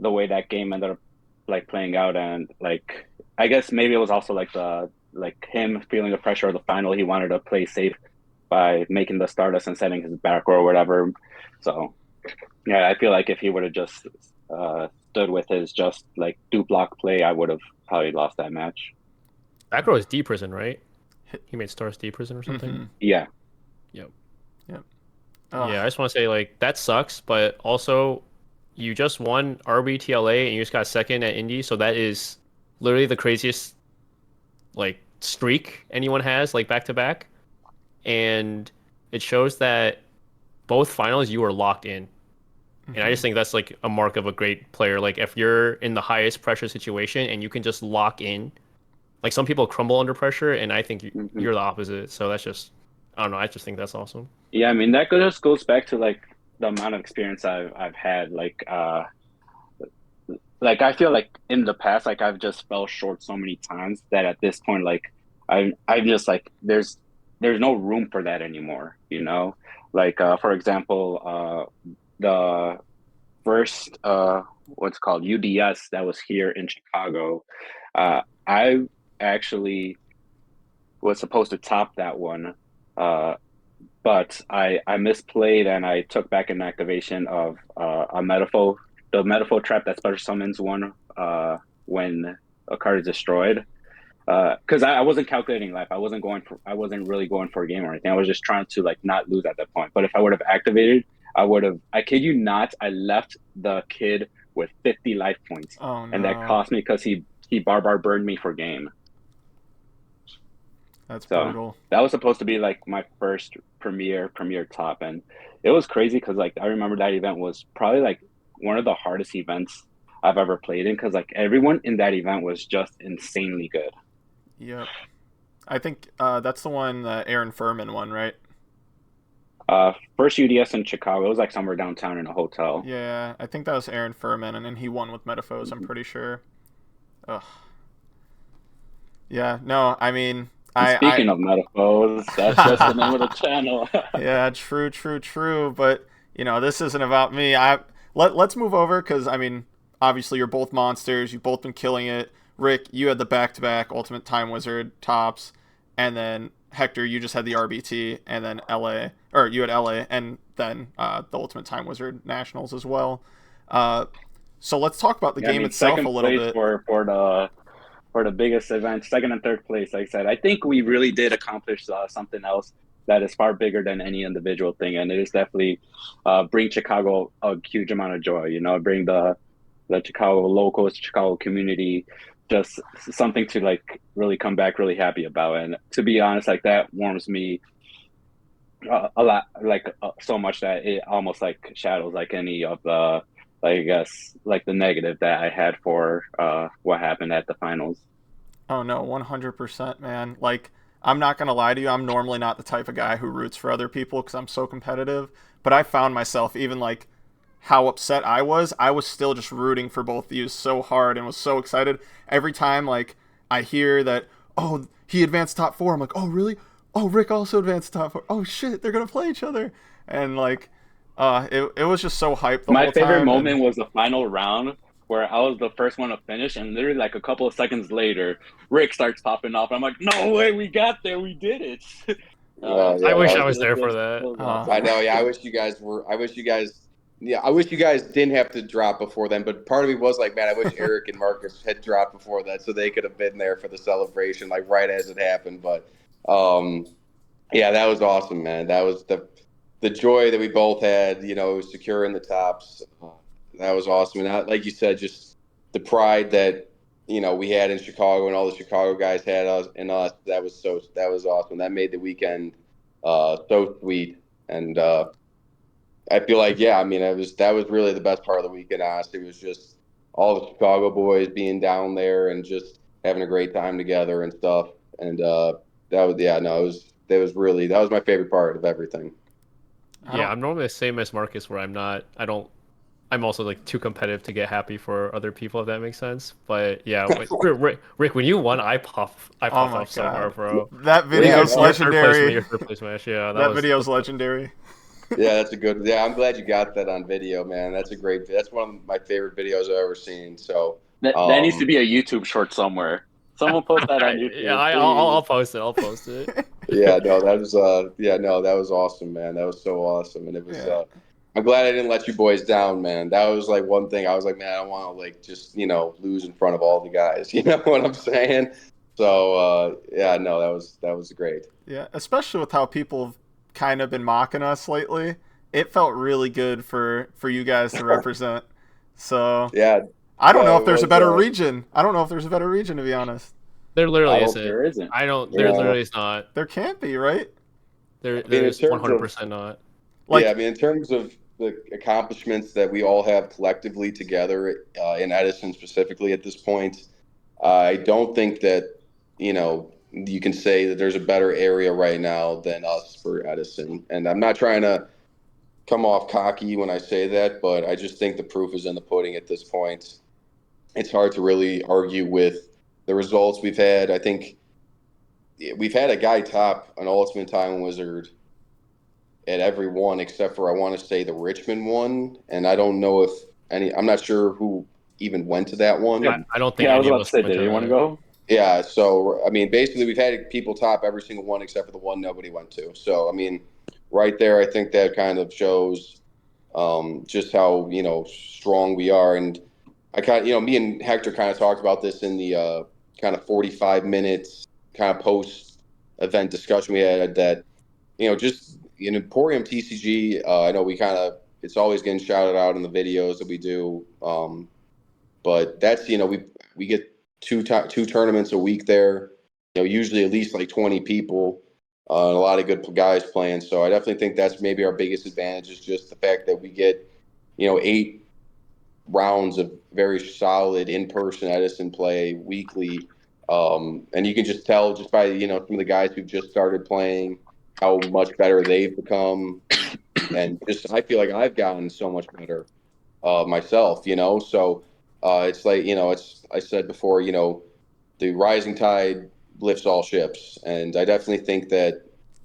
the way that game ended up like playing out, and like I guess maybe it was also like him feeling the pressure of the final. He wanted to play safe by making the Stardust and setting his back row or whatever. So yeah, I feel like if he would have just stood with his just like dupe block play, I would have probably lost that match. Back row is D prison, right? He made Stars D prison or something. Mm-hmm. Yeah. Yep. Ugh. Yeah, I just want to say like that sucks, but also you just won RBTLA and you just got second at Indy, so that is literally the craziest like streak anyone has, like back to back. And it shows that both finals you were locked in. And I just think that's like a mark of a great player. Like if you're in the highest pressure situation and you can just lock in, like some people crumble under pressure, and I think you're the opposite. So that's just, I don't know. I just think that's awesome. Yeah, I mean that just goes back to like the amount of experience I've had. Like I feel like in the past, like I've just fell short so many times that at this point, like I just like there's no room for that anymore. You know, like for example, the first what's called UDS that was here in Chicago, I actually was supposed to top that one, but I misplayed and I took back an activation of a the Metapho trap that special summons one when a card is destroyed. Because I wasn't calculating life. I wasn't really going for a game or anything. I was just trying to like not lose at that point. But if I would have activated, I kid you not, I left the kid with 50 life points, Oh and that no, cost me because he barbar burned me for game. that's So brutal. that was supposed to be like my first premier top, and it was crazy because like I remember that event was probably like one of the hardest events I've ever played in because like everyone in that event was just insanely good. Yep. I think that's the one that Aaron Furman won, right? First UDS in Chicago. It was like somewhere downtown in a hotel. Yeah, I think that was Aaron Furman, and then he won with Metaphors, I'm pretty sure. Ugh. Yeah, no, I mean, And speaking of metaphors, that's just the name of the channel. Yeah, true, true, true. But this isn't about me. Let's move over because I mean, obviously you're both monsters. You've both been killing it. Rick, you had the back-to-back Ultimate Time Wizard tops, and then Hector, you just had the RBT, and then LA, or you had LA, and then the Ultimate Time Wizard Nationals as well. So let's talk about the Yeah, I game mean, itself a second little place bit. for the biggest event, second and third place. Like I said, I think we really did accomplish something else that is far bigger than any individual thing, and it is definitely bring Chicago a huge amount of joy. You know, bring the Chicago locals, Chicago community, just something to like really come back really happy about. And to be honest, like that warms me a lot, like so much that it almost like shadows like any of the like I guess like the negative that I had for what happened at the finals. Oh no, 100%, man. Like, I'm not gonna lie to you. I'm normally not the type of guy who roots for other people because I'm so competitive. But I found myself even like how upset I was still just rooting for both of you so hard and was so excited every time like I hear that, oh, he advanced top four. I'm like, oh really? Oh, Rick also advanced top four. Oh shit, they're gonna play each other. And like, it was just so hyped the My whole favorite time. And moment was the final round where I was the first one to finish, and literally like a couple of seconds later, Rick starts popping off. I'm like, no way, we got there, we did it. I Yeah, wish that I was. was there for It that. was I awesome. know. Yeah, I wish you guys were. I wish you guys. Yeah, I wish you guys didn't have to drop before then. But part of me was like, man, I wish Eric and Marcus had dropped before that, so they could have been there for the celebration, like right as it happened. But, yeah, that was awesome, man. That was the joy that we both had. Securing the tops. That was awesome, and like you said, just the pride that we had in Chicago and all the Chicago guys had us and us. That was awesome. That made the weekend so sweet. And I feel like, yeah, I mean, that was really the best part of the weekend. Honestly, it was just all the Chicago boys being down there and just having a great time together and stuff. And that was, yeah, no, that was my favorite part of everything. I Yeah, don't. I'm normally the same as Marcus, where I'm also like too competitive to get happy for other people, if that makes sense. But yeah, Rick, when you won, I Oh popped my off so god, hard, bro. that When Yeah, video's your no, third place, legendary. your third place match, yeah, That video's that's legendary. yeah, that's a good. Yeah, I'm glad you got that on video, man. That's one of my favorite videos I've ever seen. So, That needs to be a YouTube short somewhere. Someone post that on yeah, YouTube, I'll please. post it. I'll post it. yeah, no, that was yeah, no, that was awesome, man. That was so awesome, and it was. Yeah. I'm glad I didn't let you boys down, man. That was like one thing I was like, man, I don't want to like just lose in front of all the guys. You know what I'm saying? So yeah, no, that was great. Yeah, especially with how people have kind of been mocking us lately. It felt really good for you guys to represent. So Yeah, I don't know no, if it there's a was. better region. I don't know if there's a better region to be honest. There I literally don't. isn't. There isn't. I don't. There Yeah, literally is not. There can't be, right? I mean, in There's terms of 100% not. yeah, I Like, mean, in terms of the accomplishments that we all have collectively together in Edison specifically at this point, I don't think that you can say that there's a better area right now than us for Edison. And I'm not trying to come off cocky when I say that, but I just think the proof is in the pudding at this point. It's hard to really argue with the results we've had. I think we've had a guy top an Ultimate Time Wizard at every one except for I want to say the Richmond one, and I don't know if I'm not sure who even went to that Yeah, one. I don't think yeah. I was any of about to us say, went did to you want to that. go? Yeah, so I mean, basically, we've had people top every single one except for the one nobody went to. So I mean, right there, I think that kind of shows just how strong we are. And I kind of me and Hector kind of talked about this in the kind of 45 minutes kind of post event discussion we had that just in Emporium TCG. I know we kind of it's always getting shouted out in the videos that we do. But that's, we get two tournaments a week there, usually at least like 20 people, and a lot of good guys playing. So I definitely think that's maybe our biggest advantage is just the fact that we get, 8 rounds of very solid in-person Edison play weekly. And you can just tell just by, some of the guys who've just started playing how much better they've become. And just, I feel like I've gotten so much better myself, so it's like, I said before, the rising tide lifts all ships. And I definitely think that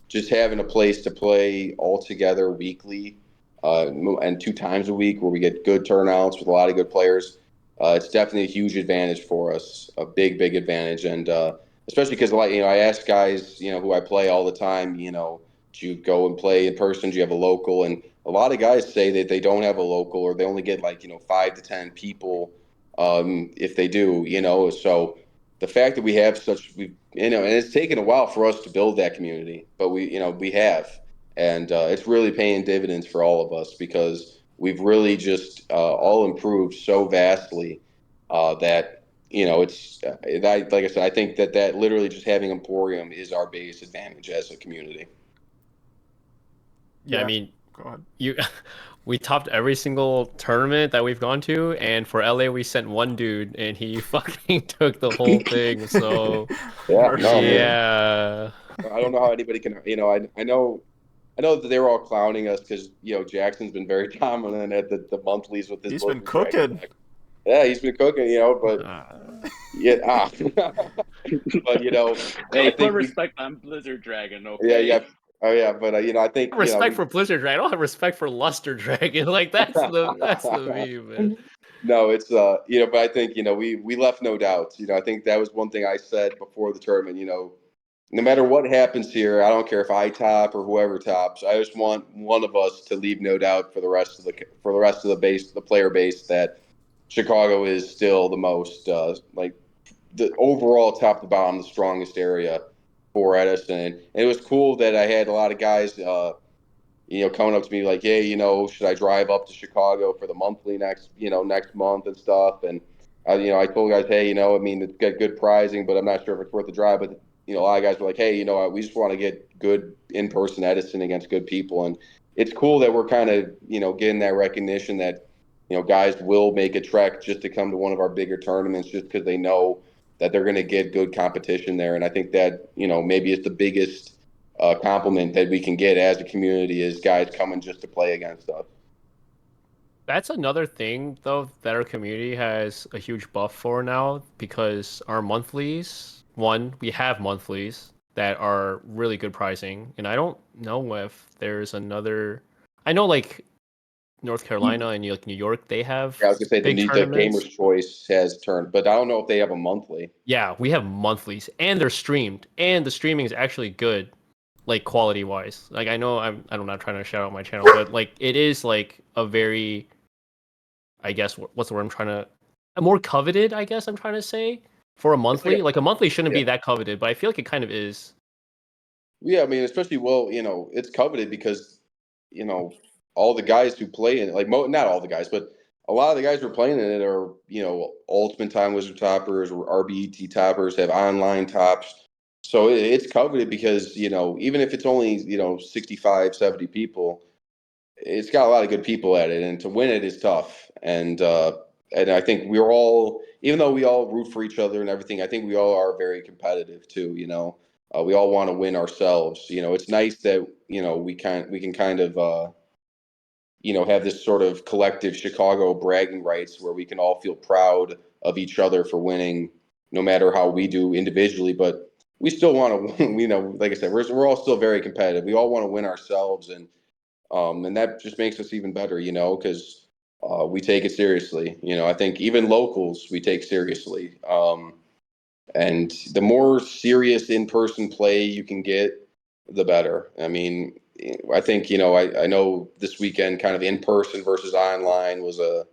just having a place to play all together weekly and 2 times a week where we get good turnouts with a lot of good players, it's definitely a huge advantage for us, a big, big advantage. And especially because, I ask guys, who I play all the time, do you go and play in person? Do you have a local? And a lot of guys say that they don't have a local, or they only get 5 to 10 people if they do, so the fact that we have and it's taken a while for us to build that community, but we have, and it's really paying dividends for all of us because we've really just all improved so vastly that, like I said, I think that literally just having Emporium is our biggest advantage as a community. Yeah, I mean, go ahead. We topped every single tournament that we've gone to, and for LA we sent one dude, and he fucking took the whole thing. So Yeah, yeah. I don't know how anybody can. I know that they were all clowning us because Jackson's been very dominant at the monthlies with this. He's been cooking. Yeah, he's been cooking. But yeah, but hey, I put think respect on Blizzard Dragon. Okay. Yeah. Oh yeah, but I think respect for Blizzard Dragon. I don't have respect for Luster Dragon. Like that's the meme, man. No, it's but I think we left no doubts. I think that was one thing I said before the tournament. No matter what happens here, I don't care if I top or whoever tops. I just want one of us to leave no doubt for the rest of the player base, that Chicago is still the most the overall top to bottom, the strongest area for Edison. And it was cool that I had a lot of guys, coming up to me like, hey, should I drive up to Chicago for the monthly next month and stuff? And I told guys, hey, I mean, it's got good prizing, but I'm not sure if it's worth the drive. But a lot of guys were like, hey, we just want to get good in-person Edison against good people. And it's cool that we're kind of, getting that recognition that, guys will make a trek just to come to one of our bigger tournaments just because they know that they're going to get good competition there. And I think that, maybe it's the biggest compliment that we can get as a community is guys coming just to play against us. That's another thing, though, that our community has a huge buff for now, because our monthlies, we have monthlies that are really good pricing, and I don't know if there's another. I know North Carolina and New York, they have. Yeah, I was gonna say big the tournaments. Gamer's Choice has turned, but I don't know if they have a monthly. Yeah, we have monthlies, and they're streamed, and the streaming is actually good, quality wise. I know I'm not trying to shout out my channel, but it is a very, I guess what's the word I'm trying to, a more coveted, I guess I'm trying to say, for a monthly. A monthly shouldn't be that coveted, but I feel like it kind of is. Yeah, I mean, especially it's coveted because all the guys who play in it, not all the guys, but a lot of the guys who are playing in it are Ultimate Time Wizard toppers or RBET toppers, have online tops. So it's coveted because even if it's only 65, 70 people, it's got a lot of good people at it, and to win it is tough. And I think we're all, even though we all root for each other and everything, I think we all are very competitive too. We all want to win ourselves. It's nice that we can kind of have this sort of collective Chicago bragging rights where we can all feel proud of each other for winning, no matter how we do individually. But we still want to, like I said, we're all still very competitive. We all want to win ourselves, and that just makes us even better, because we take it seriously. I think even locals we take seriously. And the more serious in-person play you can get, the better. I mean, I think, I know this weekend kind of in-person versus online was a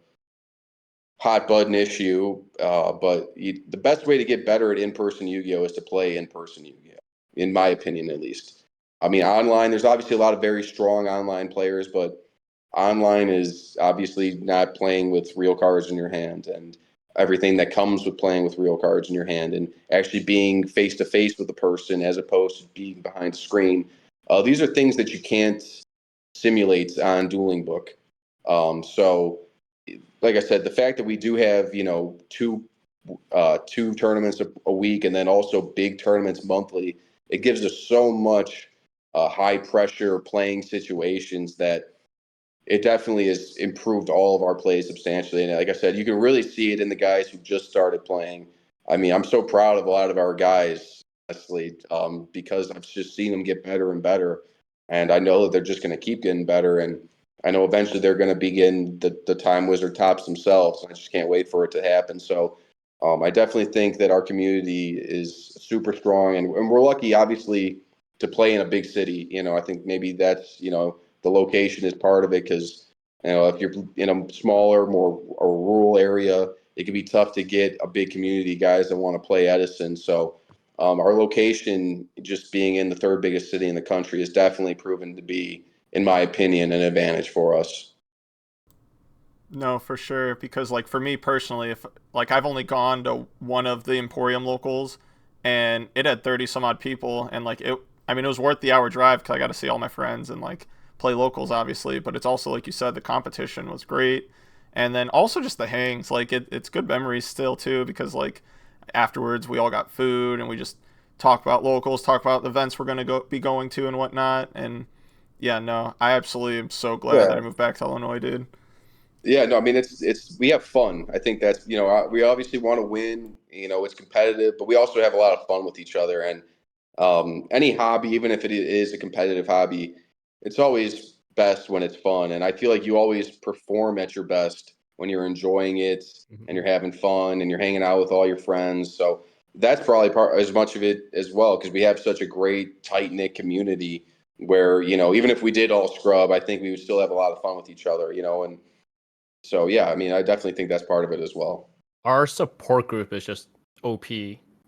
hot button issue, but the best way to get better at in-person Yu-Gi-Oh! Is to play in-person Yu-Gi-Oh!, in my opinion, at least. I mean, online, there's obviously a lot of very strong online players, but online is obviously not playing with real cards in your hand, and everything that comes with playing with real cards in your hand, and actually being face to face with a person as opposed to being behind a screen. These are things that you can't simulate on Dueling Book. So, like I said, the fact that we do have two tournaments a week, and then also big tournaments monthly, it gives us so much high pressure playing situations that it definitely has improved all of our plays substantially. And like I said, you can really see it in the guys who just started playing. I mean, I'm so proud of a lot of our guys, honestly, because I've just seen them get better and better. And I know that they're just going to keep getting better. And I know eventually they're going to begin the Time Wizard tops themselves. I just can't wait for it to happen. So I definitely think that our community is super strong. And we're lucky, obviously, to play in a big city. I think maybe that's, the location is part of it, because if you're in a smaller, more a rural area, it can be tough to get a big community guys that want to play Edison. So our location, just being in the third biggest city in the country, has definitely proven to be, in my opinion, an advantage for us. No, for sure. Because like for me personally, if like I've only gone to one of the Emporium locals, and it had 30 some odd people, and like it. I mean, it was worth the hour drive because I got to see all my friends and like play locals, obviously. But it's also like you said, the competition was great, and then also just the hangs. Like it's good memories still too, because like afterwards we all got food and we just talk about locals, talk about the events we're gonna be going to and whatnot. And yeah, no, I absolutely am so glad that Yeah. I moved back to Illinois, dude. Yeah, no, I mean we have fun. I think that's we obviously want to win. It's competitive, but we also have a lot of fun with each other. And any hobby, even if it is a competitive hobby, it's always best when it's fun. And I feel like you always perform at your best when you're enjoying it and you're having fun and you're hanging out with all your friends. So that's probably part as much of it as well, because we have such a great tight knit community where even if we did all scrub, I think we would still have a lot of fun with each other. And so yeah, I mean, I definitely think that's part of it as well. Our support group is just OP.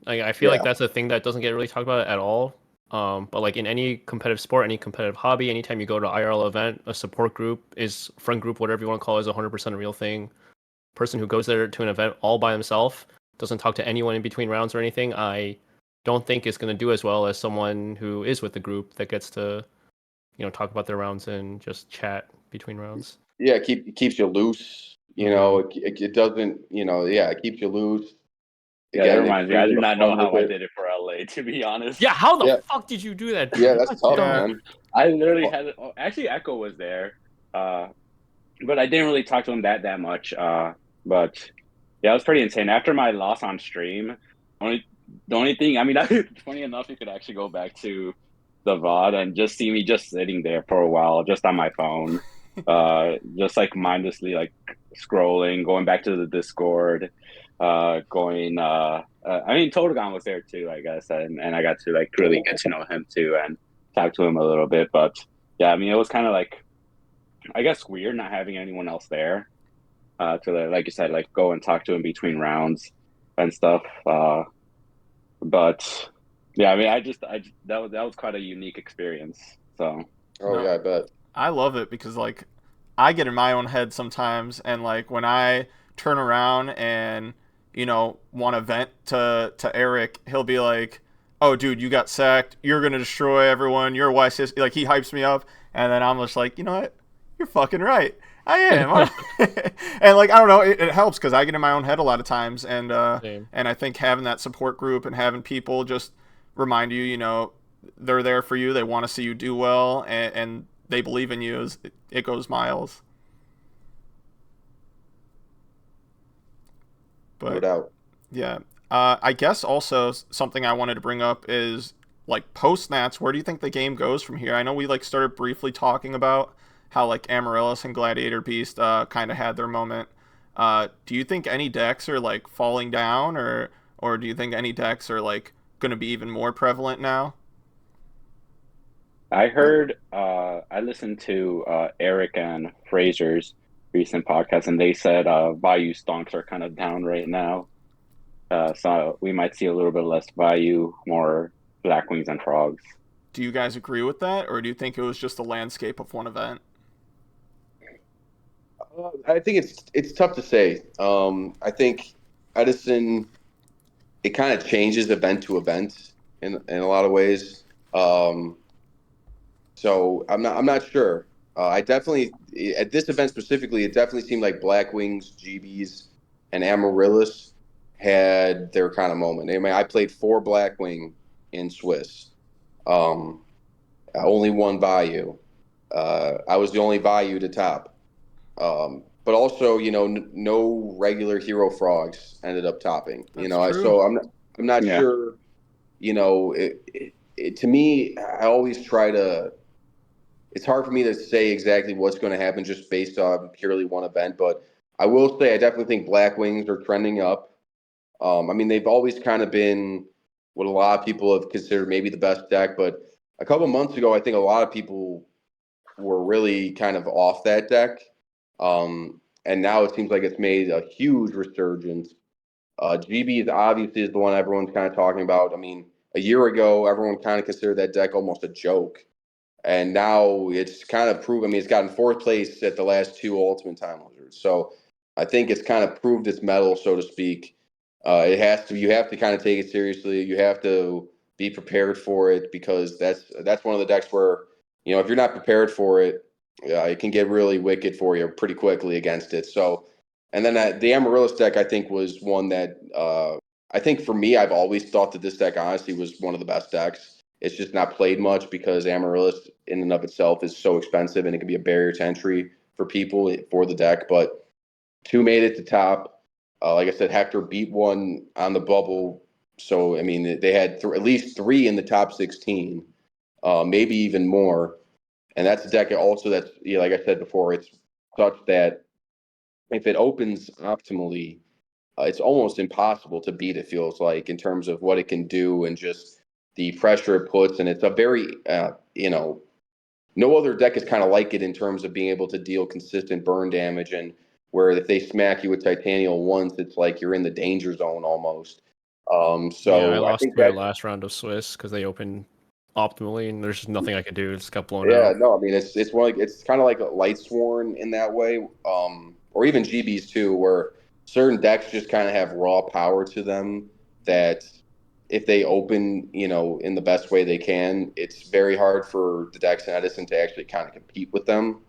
Like I feel like Yeah, that's a thing that doesn't get really talked about at all. But like in any competitive sport, any competitive hobby, anytime you go to an IRL event, a support group is friend group, whatever you want to call it, is 100% a real thing. Person who goes there to an event all by himself, doesn't talk to anyone in between rounds or anything, I don't think is going to do as well as someone who is with the group that gets to, talk about their rounds and just chat between rounds. yeah, it keeps you loose. It doesn't. Yeah, it keeps you loose. Yeah, that Again, it reminds me. I brings do you not know fun with how I it. did it for LA, to be honest. Yeah, how the Yeah, fuck did you do that, yeah, dude? that's tough, Yeah. man. I literally Well, had actually Echo was there, uh, but I didn't really talk to him that much. But yeah, it was pretty insane. After my loss on stream, only the only thing I mean, funny enough, you could actually go back to the VOD and just see me just sitting there for a while, just on my phone, just like mindlessly like scrolling, going back to the Discord, going. I mean, Totogon was there too, I guess, and I got to like really get to know him too and talk to him a little bit. But yeah, I mean, it was kind of like I guess weird not having anyone else there to like you said, like go and talk to him between rounds and stuff. But yeah, I mean, that was quite a unique experience. So oh No, yeah, I bet. I love it because like I get in my own head sometimes, and like when I turn around and want to vent to Eric, he'll be like, "Oh, dude, you got sacked. You're gonna destroy everyone. You're a YCS." Like he hypes me up, and then I'm just like, you know what? You're fucking right. I am. And like I don't know, it helps because I get in my own head a lot of times, Same. and I think having that support group and having people just remind you, they're there for you. They want to see you do well, and they believe in you. It goes miles. No But doubt. yeah, I guess also something I wanted to bring up is like post Nats. Where do you think the game goes from here? I know we like started briefly talking about how like Amaryllis and Gladiator Beast kind of had their moment. Do you think any decks are like falling down, or do you think any decks are like going to be even more prevalent now? I heard, I listened to Eric and Fraser's recent podcast, and they said value stonks are kind of down right now. So we might see a little bit less value, more Blackwings and Frogs. Do you guys agree with that, or do you think it was just the landscape of one event? I think it's tough to say. I think Edison, it kind of changes event to event in a lot of ways. Um, so I'm not sure. I definitely at this event specifically, it definitely seemed like Black Wings, GBs, and Amaryllis had their kind of moment. I mean, I played 4 Blackwing in Swiss. Um, only one Bayou. I was the only Bayou to top. But also, no regular hero frogs ended up topping. That's true. So I'm not Yeah. sure. To me, I always try to. It's hard for me to say exactly what's going to happen just based on purely one event, but I will say I definitely think Black Wings are trending up. I mean, they've always kind of been what a lot of people have considered maybe the best deck, but a couple months ago, I think a lot of people were really kind of off that deck. And now it seems like it's made a huge resurgence. GB is obviously is the one everyone's kind of talking about. I mean, a year ago, everyone kind of considered that deck almost a joke. And now it's kind of proved. I mean, it's gotten 4th place at the last 2 Ultimate Time Losers. So I think it's kind of proved its mettle, so to speak. It has to. You have to kind of take it seriously. You have to be prepared for it because that's one of the decks where if you're not prepared for it, it can get really wicked for you pretty quickly against it. So, and then the Amaryllis deck I think was one that I think for me I've always thought that this deck honestly was one of the best decks. It's just not played much because Amaryllis in and of itself is so expensive and it can be a barrier to entry for people for the deck. But 2 made it to top. Like I said, Hector beat 1 on the bubble. So, I mean, they had at least 3 in the top 16, maybe even more. And that's a deck also that's, like I said before, it's such that if it opens optimally, it's almost impossible to beat, it feels like, in terms of what it can do and just the pressure it puts. And it's a very, no other deck is kind of like it in terms of being able to deal consistent burn damage. And where if they smack you with Titanial once, it's like you're in the danger zone almost. Yeah, I So I lost think my that, last round of Swiss because they opened optimally, and there's just nothing I could do. It just got blown yeah, out. no, I mean, it's kind of like a light sworn in that way, or even GBs too, where certain decks just kind of have raw power to them that if they open, in the best way they can, it's very hard for the decks in Edison to actually kind of compete with them.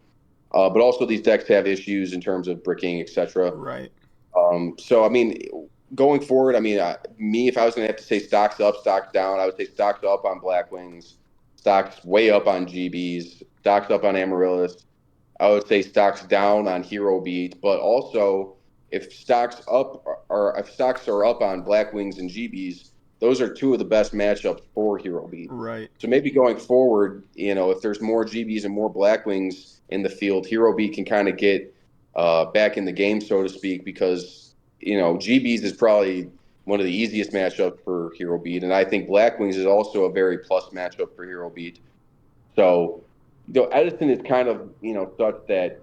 But also these decks have issues in terms of bricking, etc. Right. So I mean, going forward, I mean, if I was going to have to say stocks up, stocks down, I would say stocks up on Black Wings, stocks way up on GBs, stocks up on Amaryllis. I would say stocks down on Hero Beat, but also if stocks are up on Black Wings and GBs, those are 2 of the best matchups for Hero Beat. Right. So maybe going forward, if there's more GBs and more Black Wings in the field, Hero Beat can kind of get back in the game, so to speak, because GBs is probably one of the easiest matchups for Hero Beat, and I think Black Wings is also a very plus matchup for Hero Beat. So, Edison is kind of such that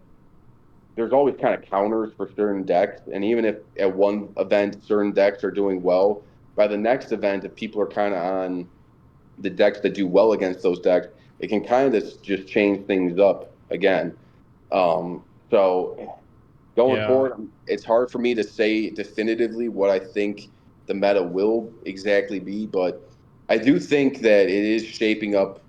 there's always kind of counters for certain decks, and even if at one event certain decks are doing well, by the next event, if people are kind of on the decks that do well against those decks, it can kind of just change things up again. So going Yeah, forward, it's hard for me to say definitively what I think the meta will exactly be, but I do think that it is shaping up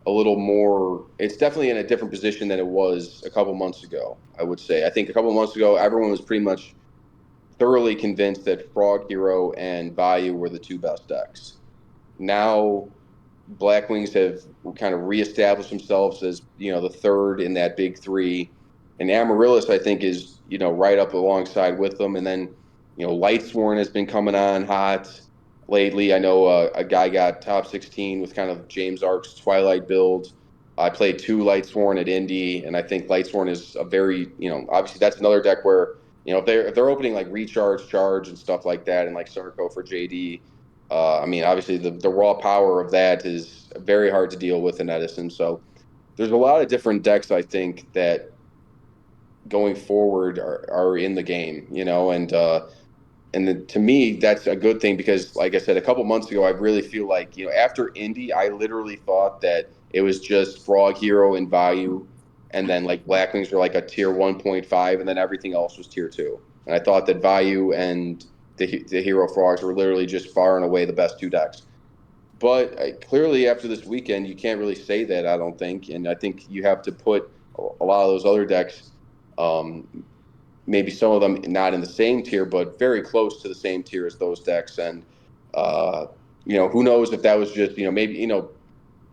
a little more. It's definitely in a different position than it was a couple months ago, I would say. I think a couple months ago, everyone was pretty much thoroughly convinced that Frog Hero and Bayou were the 2 best decks. Now Black Wings have kind of reestablished themselves as the third in that big 3, and Amaryllis I think is right up alongside with them. And then Lightsworn has been coming on hot lately. I know a guy got top 16 with kind of James Ark's Twilight build. I played 2 Lightsworn at Indy, and I think Lightsworn is a very obviously that's another deck where if they're opening like Recharge, Charge, and stuff like that, and like Sarko for JD. I mean, obviously, the raw power of that is very hard to deal with in Edison. So there's a lot of different decks, I think, that going forward are in the game, and to me, that's a good thing because, like I said, a couple months ago, I really feel like, after Indy, I literally thought that it was just Frog Hero and Bayou and then like Blackwings were like a tier 1.5, and then everything else was tier 2. And I thought that Vayu and the Hero Frogs were literally just far and away the best two decks. But clearly, after this weekend, you can't really say that, I don't think. And I think you have to put a lot of those other decks, maybe some of them not in the same tier, but very close to the same tier as those decks. And, who knows if that was just, maybe,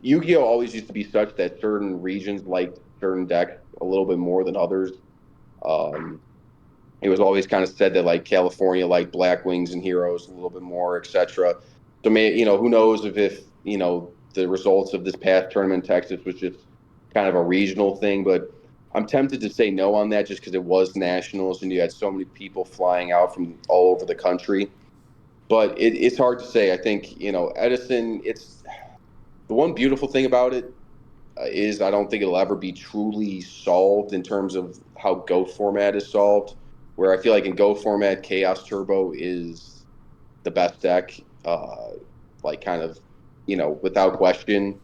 Yu-Gi-Oh! Always used to be such that certain regions liked certain decks a little bit more than others. Um, it was always kind of said that like California liked Black Wings and Heroes a little bit more, etc. So who knows if the results of this past tournament in Texas was just kind of a regional thing, but I'm tempted to say no on that just because it was nationals and you had so many people flying out from all over the country. But it's hard to say. I think Edison. It's the one beautiful thing about it is I don't think it'll ever be truly solved in terms of how Go format is solved. Where I feel like in Go format, Chaos Turbo is the best deck, like kind of, without question.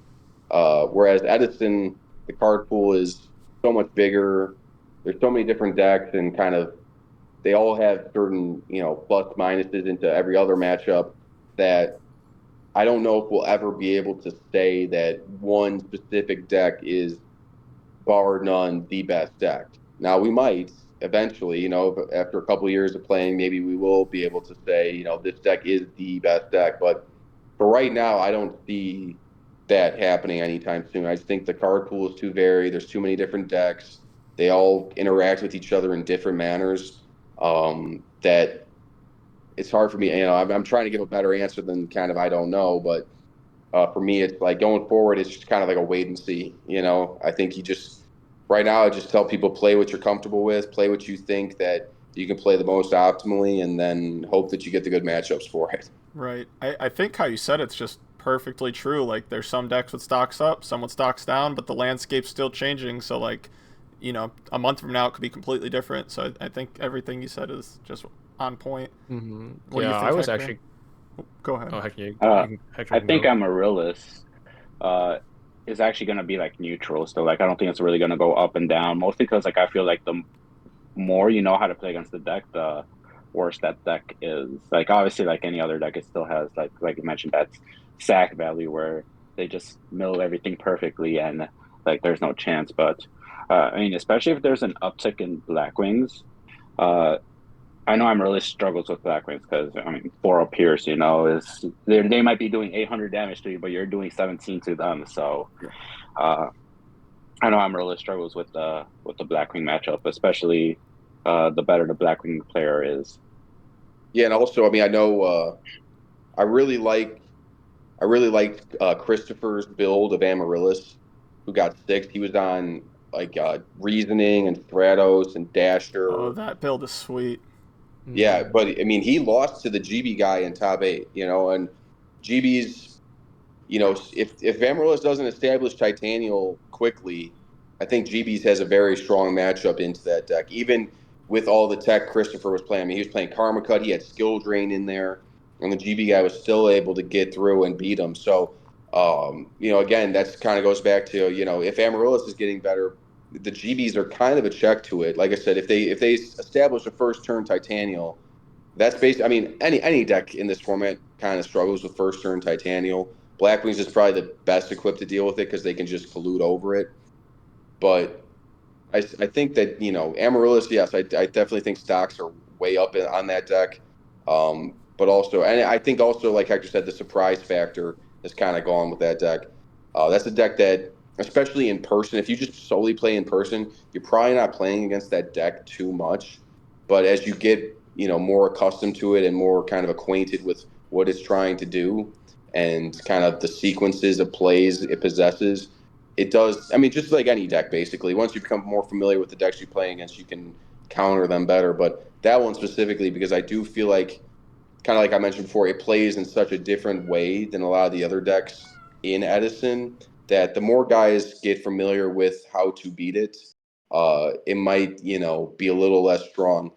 Whereas Edison, the card pool is so much bigger. There's so many different decks, and kind of they all have certain, plus minuses into every other matchup that I don't know if we'll ever be able to say that one specific deck is bar none the best deck. Now we might eventually, after a couple of years of playing, maybe we will be able to say, this deck is the best deck. But for right now, I don't see that happening anytime soon. I just think the card pool is too varied. There's too many different decks. They all interact with each other in different manners. That it's hard for me. I'm trying to give a better answer than kind of I don't know, but for me, it's like going forward, it's just kind of like a wait and see. I think right now, I just tell people play what you're comfortable with, play what you think that you can play the most optimally, and then hope that you get the good matchups for it. Right. I think how you said it's just perfectly true. Like, there's some decks with stocks up, some with stocks down, but the landscape's still changing. So, like, a month from now it could be completely different. So I think everything you said is just on point. Mm-hmm. What do you think, I was Hector? actually. Go ahead. Oh, Hector, Hector I can think go. Amaryllis is actually going to be like neutral. So like I don't think it's really going to go up and down. Mostly because like I feel like the more you know how to play against the deck, the worse that deck is. Like obviously, like any other deck, it still has like you mentioned that sack value where they just mill everything perfectly and like there's no chance. But I mean, especially if there's an uptick in Blackwings. I know I'm really struggles with Blackwings because I mean 4 Pierce, is they might be doing 800 damage to you, but you're doing 17 to them. So uh, I know I'm really struggles with the Blackwing matchup, especially the better the Blackwing player is. Yeah, and also, I mean, I know I really like I really liked Christopher's build of Amaryllis, who got sixth. He was on like Reasoning and Stratos and Oh, Dasher. that build is sweet. Yeah, Mm-hmm. but I mean, he lost to the GB guy in top eight, and GB's, if Amaryllis doesn't establish Titanial quickly, I think GB's has a very strong matchup into that deck. Even with all the tech Christopher was playing, I mean, he was playing Karma Cut, he had Skill Drain in there, and the GB guy was still able to get through and beat him. So, again, that's kind of goes back to, if Amaryllis is getting better, the GBs are kind of a check to it. Like I said, if they establish a first turn Titanial, that's based. I mean, any deck in this format kind of struggles with first turn Titanial. Blackwings is probably the best equipped to deal with it because they can just collude over it. But I think that Amaryllis, yes, I definitely think stocks are way up on that deck. But also, and I think also, like Hector said, the surprise factor is kind of gone with that deck. That's a deck that, especially in person, if you just solely play in person, you're probably not playing against that deck too much. But as you get more accustomed to it and more kind of acquainted with what it's trying to do and kind of the sequences of plays it possesses, it does. I mean, just like any deck, basically. Once you become more familiar with the decks you're playing against, you can counter them better. But that one specifically, because I do feel like, kind of like I mentioned before, it plays in such a different way than a lot of the other decks in Edison. That the more guys get familiar with how to beat it, it might be a little less strong.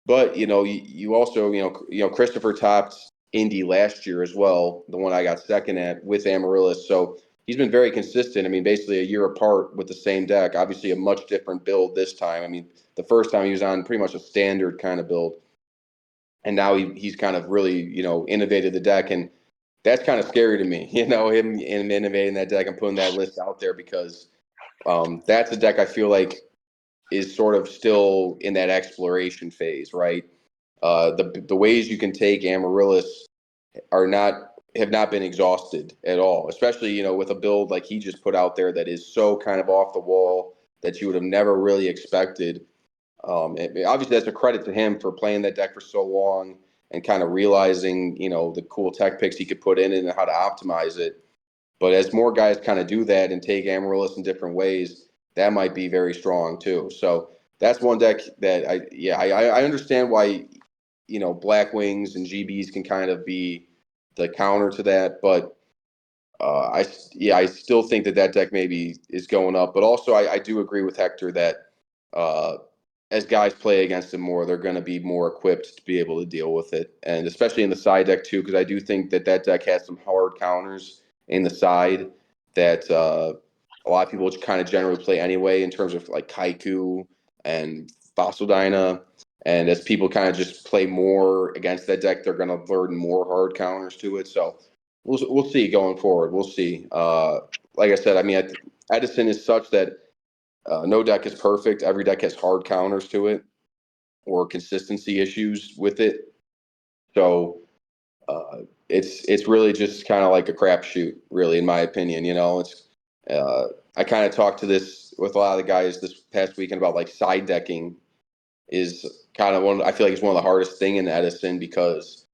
But you also Christopher topped Indy last year as well, the one I got second at with Amaryllis. So he's been very consistent. I mean, basically a year apart with the same deck. Obviously, a much different build this time. I mean, the first time he was on pretty much a standard kind of build, and now he's kind of really innovated the deck, and that's kind of scary to me. Him innovating that deck and putting that list out there because that's a deck I feel like is sort of still in that exploration phase, right? The ways you can take Amaryllis have not been exhausted at all, especially with a build like he just put out there that is so kind of off the wall that you would have never really expected. Obviously, that's a credit to him for playing that deck for so long and kind of realizing the cool tech picks he could put in and how to optimize it. But as more guys kind of do that and take Amaryllis in different ways, that might be very strong too. So that's one deck that I understand why Black Wings and GBs can kind of be the counter to that, but I still think that deck maybe is going up. But also I do agree with Hector that as guys play against him more, they're going to be more equipped to be able to deal with it, and especially in the side deck too, because I do think that deck has some hard counters in the side that a lot of people kind of generally play anyway in terms of like Kaiku and Fossil Dyna. And as people kind of just play more against that deck, they're going to learn more hard counters to it. So we'll see going forward. We'll see. Like I said, I mean, Edison is such that no deck is perfect. Every deck has hard counters to it or consistency issues with it. So it's really just kind of like a crapshoot, really, in my opinion. I kind of talked to this with a lot of the guys this past weekend about like side decking is kind of I feel like it's one of the hardest thing in Edison because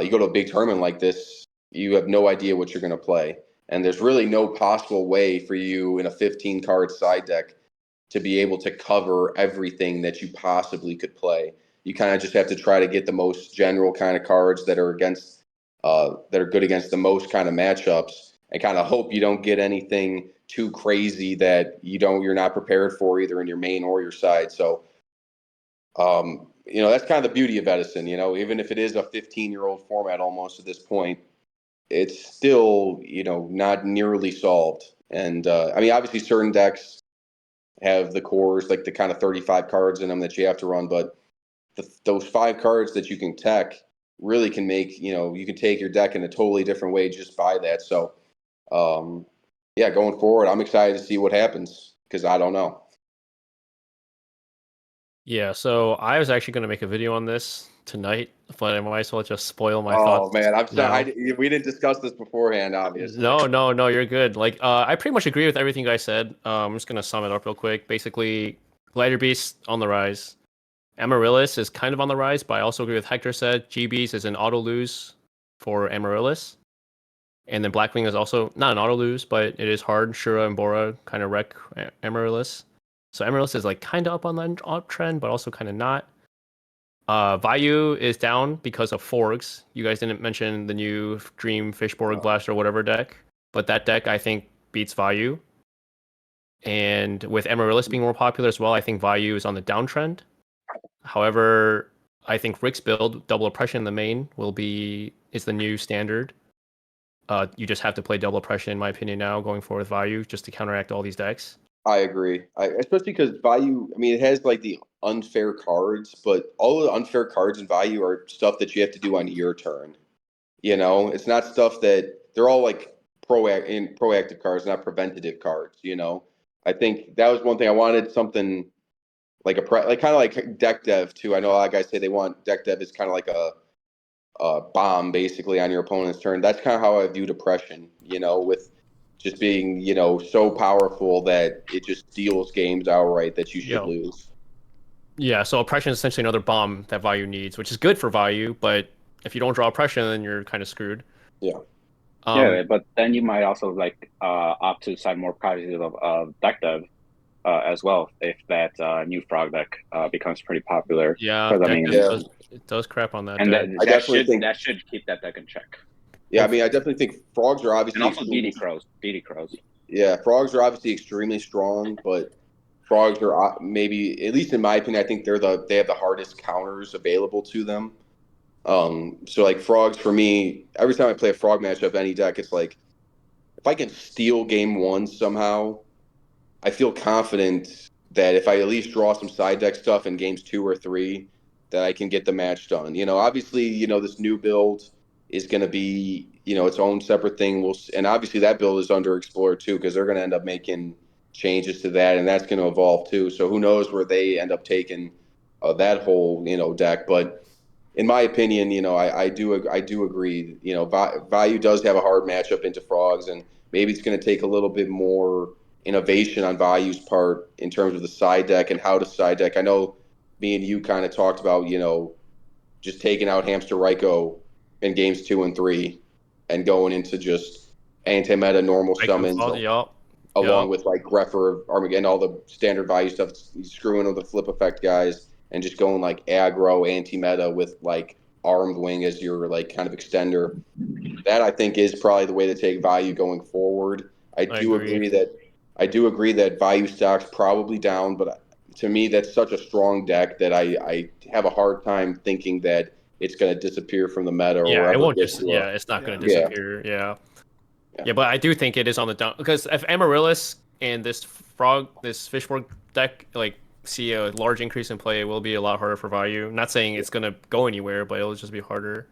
you go to a big tournament like this, you have no idea what you're going to play. And there's really no possible way for you in a 15 card side deck to be able to cover everything that you possibly could play. You kind of just have to try to get the most general kind of cards that are good against the most kind of matchups and kind of hope you don't get anything too crazy that you're not prepared for either in your main or your side. So that's kind of the beauty of Edison, even if it is a 15-year-old format almost at this point, it's still, not nearly solved. And I mean, obviously certain decks have the cores, like the kind of 35 cards in them that you have to run, but those 5 cards that you can tech really can make, you can take your deck in a totally different way just by that. So, going forward, I'm excited to see what happens because I don't know. Yeah, so I was actually going to make a video on this tonight, but I might as well just spoil my thoughts. Oh man, I'm sorry. We didn't discuss this beforehand, obviously. No, you're good. Like, I pretty much agree with everything you guys said. I'm just gonna sum it up real quick. Basically, Glider Beast on the rise. Amaryllis is kind of on the rise, but I also agree with Hector said. GBs is an auto lose for Amaryllis. And then Blackwing is also not an auto lose, but it is hard. Shura and Bora kind of wreck Amaryllis. So Amaryllis is like kind of up on the uptrend, but also kind of not. Vayu is down because of Forgs. You guys didn't mention the new Dream Fishborg Blast or whatever deck, but that deck I think beats Vayu. And with Amaryllis being more popular as well, I think Vayu is on the downtrend. However, I think Rick's build, Double Oppression in the main, is the new standard. You just have to play Double Oppression, in my opinion, now going forward with Vayu just to counteract all these decks. I agree. Especially because Vayu, I mean, it has like the unfair cards, but all of the unfair cards in Vayu are stuff that you have to do on your turn. It's not stuff that they're all like proactive cards, not preventative cards. I think that was one thing I wanted something like kind of like deck dev too. I know a lot of guys say they want deck dev is kind of like a bomb basically on your opponent's turn. That's kind of how I view Depression. With just being, so powerful that it just steals games outright that you should lose. Yeah, so Oppression is essentially another bomb that Vayu needs, which is good for Vayu, but if you don't draw Oppression, then you're kind of screwed. Yeah. But then you might also opt to side more positive of deck dev as well if that new frog deck becomes pretty popular. Yeah, it does crap on that and deck. That should keep that deck in check. Yeah, I mean, I definitely think frogs are obviously... And also DD Crows. Yeah, frogs are obviously extremely strong, but frogs are maybe, at least in my opinion, I think they have the hardest counters available to them. So like frogs for me, every time I play a frog matchup, any deck, it's like if I can steal game 1 somehow, I feel confident that if I at least draw some side deck stuff in games 2 or 3, that I can get the match done. Obviously, this new build is going to be, its own separate thing. And obviously that build is underexplored too, because they're going to end up making changes to that, and that's going to evolve too. So who knows where they end up taking that whole, deck. But in my opinion, I do agree. Value does have a hard matchup into Frogs, and maybe it's going to take a little bit more innovation on Value's part in terms of the side deck and how to side deck. I know me and you kind of talked about, just taking out Hamster Ryko in games 2 and 3 and going into just anti-meta normal summons along with like Greffer, Armageddon, all the standard value stuff, screwing with the flip effect guys and just going like aggro anti-meta with like Armed Wing as your like kind of extender. That I think is probably the way to take Value going forward. I do agree that Value stock's probably down, but to me that's such a strong deck that I have a hard time thinking that it's going to disappear from the meta. It won't it's not going to disappear. Yeah, but I do think it is on the down, because if Amaryllis and this Fishborg deck like see a large increase in play, it will be a lot harder for Value. I'm not saying it's going to go anywhere, but it'll just be harder.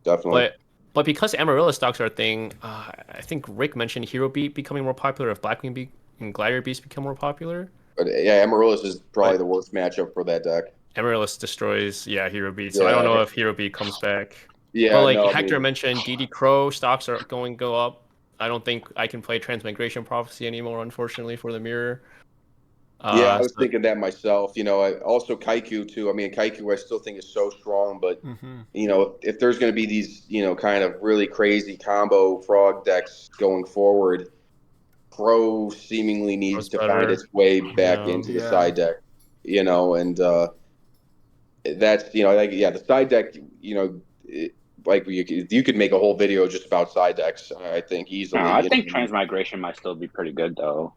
Definitely. But because Amaryllis stocks are a thing, I think Rick mentioned Hero Beat becoming more popular if Blackwing Beat and Glider Beast become more popular. But yeah, Amaryllis is probably the worst matchup for that deck. Amaryllis destroys Hero Beat, so I don't know if Hero Beat comes back. Yeah, but Hector mentioned, DD Crow stocks are going to go up. I don't think I can play Transmigration Prophecy anymore, unfortunately, for the mirror. I was thinking that myself. Also Kaiku too. I mean, Kaiku I still think is so strong, but if there's going to be these kind of really crazy combo Frog decks going forward, Crow seemingly needs to find its way back into the side deck. And that's the side deck. You could make a whole video just about side decks. I think easily. I think Transmigration might still be pretty good though.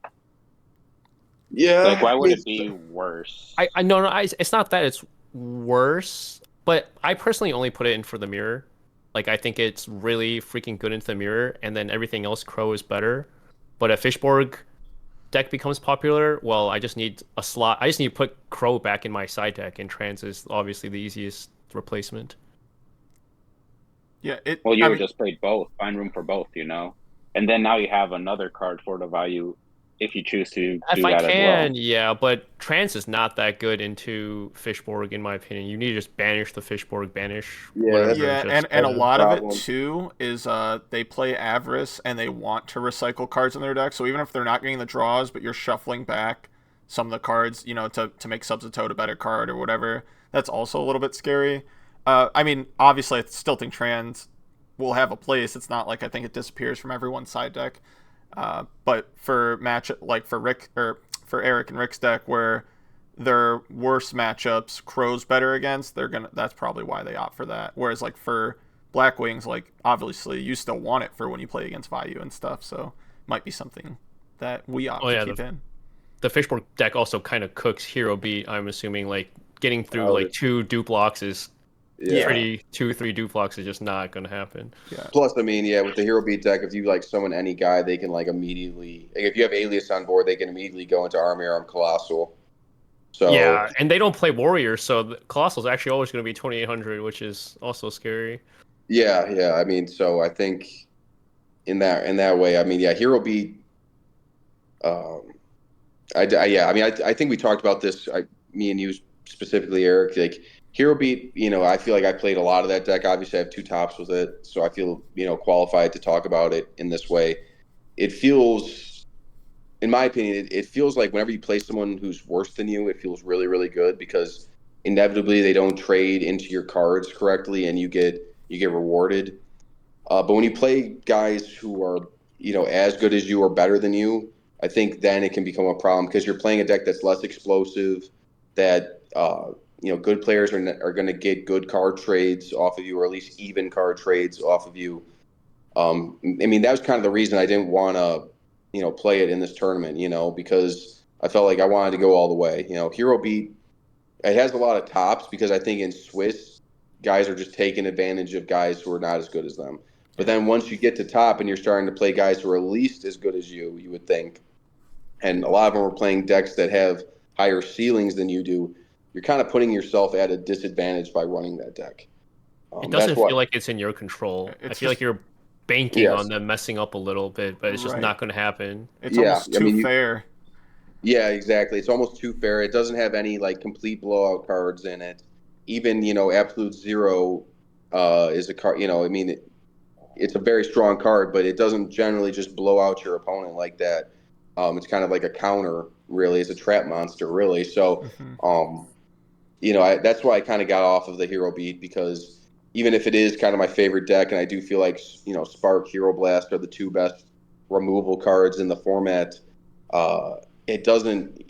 Yeah. Like, why would it be worse? I no, it's not that it's worse, but I personally only put it in for the mirror. Like, I think it's really freaking good into the mirror, and then everything else Crow is better. But if Fishborg deck becomes popular, well, I just need a slot. I just need to put Crow back in my side deck, and Trans is obviously the easiest replacement. Yeah. Would just play both, find room for both, and then now you have another card for the Value. If you choose to do that as well. But Trans is not that good into Fishborg, in my opinion. You need to just banish the Fishborg, and a lot of it too is they play Avarice and they want to recycle cards in their deck. So even if they're not getting the draws, but you're shuffling back some of the cards, to make Subzitote a better card or whatever, that's also a little bit scary. I mean, obviously, I still think Trans will have a place. It's not like I think it disappears from everyone's side deck. But for for Eric and Rick's deck, where their worst matchups Crow's better against, that's probably why they opt for that. Whereas like for Blackwings, like obviously you still want it for when you play against Value and stuff, so might be something that we opt to keep in. The Fishborg deck also kind of cooks Hero Beat, I'm assuming, like getting through like 2 duplocks is pretty 2-3 duplocks is just not going to happen. Plus, I mean, with the Hero Beat deck, if you like summon any guy, they can like immediately. Like, if you have Alias on board, they can immediately go into Arm Colossal. So and they don't play Warrior, so the Colossal is actually always going to be 2800, which is also scary. Yeah. I mean, so I think in that way, I mean, Hero Beat. I think we talked about this. Me and you specifically, Eric. Like, Hero Beat, I feel like I played a lot of that deck. Obviously, I have 2 tops with it, so I feel, qualified to talk about it in this way. It feels, in my opinion, it feels like whenever you play someone who's worse than you, it feels really, really good, because inevitably they don't trade into your cards correctly, and you get rewarded. But when you play guys who are, as good as you or better than you, I think then it can become a problem, because you're playing a deck that's less explosive, that good players are going to get good card trades off of you, or at least even card trades off of you. I mean, that was kind of the reason I didn't want to, play it in this tournament, because I felt like I wanted to go all the way. Hero Beat, it has a lot of tops, because I think in Swiss, guys are just taking advantage of guys who are not as good as them. But then once you get to top and you're starting to play guys who are at least as good as you would think, and a lot of them are playing decks that have higher ceilings than you do, you're kind of putting yourself at a disadvantage by running that deck. It That's doesn't what. feel like it's in your control. I It's feel like just you're banking on Yes. them messing up a little bit, but it's just Right. not going to happen. It's Yeah, almost I too mean, fair. Yeah, exactly. It's almost too fair. It doesn't have any like complete blowout cards in it. Even Absolute Zero is a card. I mean, it's a very strong card, but it doesn't generally just blow out your opponent like that. It's kind of like a counter, really. It's a trap monster, really. So, Mhm. that's why I kind of got off of the hero beat, because even if it is kind of my favorite deck, and I do feel like Spark, Hero Blast are the two best removal cards in the format. Uh, it doesn't,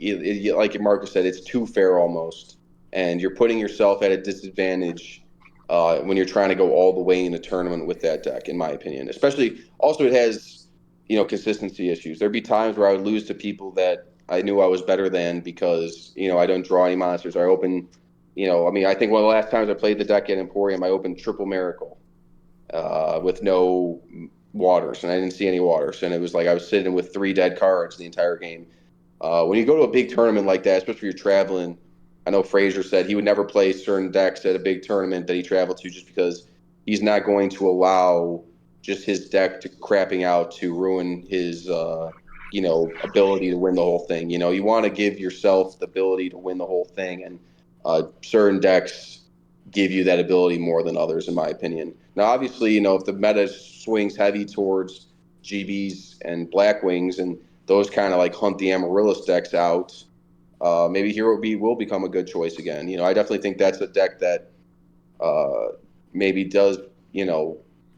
like Marcus said, it's too fair almost, and you're putting yourself at a disadvantage when you're trying to go all the way in a tournament with that deck, in my opinion. Especially, also it has consistency issues. There'd be times where I would lose to people that I knew I was better than because I don't draw any monsters. Or I open, I mean, I think one of the last times I played the deck at Emporium, I opened Triple Miracle with no waters, and I didn't see any waters, and it was like I was sitting with 3 dead cards the entire game. When you go to a big tournament like that, especially if you're traveling, I know Frazier said he would never play certain decks at a big tournament that he traveled to just because he's not going to allow just his deck to crapping out to ruin his ability to win the whole thing. You want to give yourself the ability to win the whole thing, and certain decks give you that ability more than others, in my opinion. Now, obviously, if the meta swings heavy towards GBs and Blackwings, and those kind of like hunt the Amaryllis decks out, maybe Hero B will become a good choice again. I definitely think that's a deck that maybe does,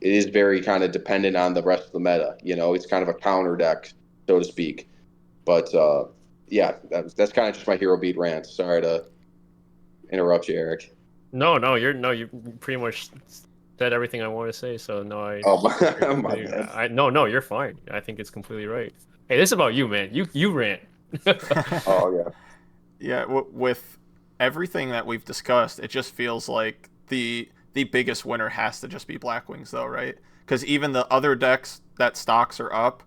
it is very kind of dependent on the rest of the meta. It's kind of a counter deck, so to speak. But yeah, that's kind of just my Hero Beat rant. Sorry to interrupt you, Eric. No, you pretty much said everything I want to say. So no, Oh, my bad. no, you're fine. I think it's completely right. Hey, this is about you, man. You rant. Oh, yeah. Yeah, with everything that we've discussed, it just feels like the biggest winner has to just be Blackwings, though, right? Because even the other decks that stocks are up,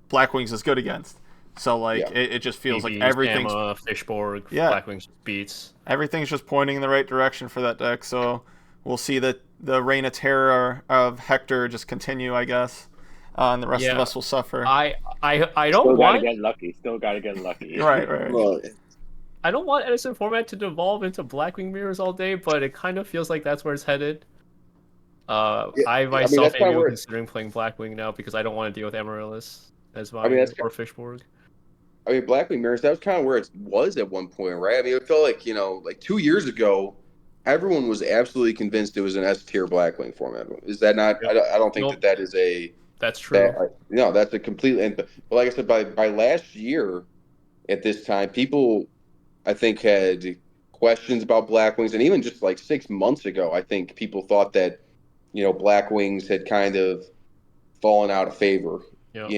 Blackwings is good against. So like Yeah. it just feels like BBs, everything's Gamma, Fishborg, yeah, Blackwings beats. everything's just pointing in the right direction for that deck. So we'll see that the reign of terror of Hector just continue, I guess, and the rest of Yeah, us will suffer. I don't Still gotta want get lucky. Still gotta get lucky. Right. Well, I don't want Edison format to devolve into Blackwing mirrors all day, but it kind of feels like that's where it's headed. yeah, I I mean, myself that's am kind of even where considering playing Blackwing now because I don't want to deal with Amaryllis as I mean, Vine or Fishborg. Blackwing Mirrors, that was kind of where it was at one point, right? I mean, it felt like, like 2 years ago, everyone was absolutely convinced it was an S tier Blackwing format. Is that not? Yep. I don't think Nope, that is a that's true. that. No, that's a complete. But like I said, by last year at this time, people I think had questions about Blackwings, and even just like 6 months ago, I think people thought that Blackwings had kind of fallen out of favor. Yep.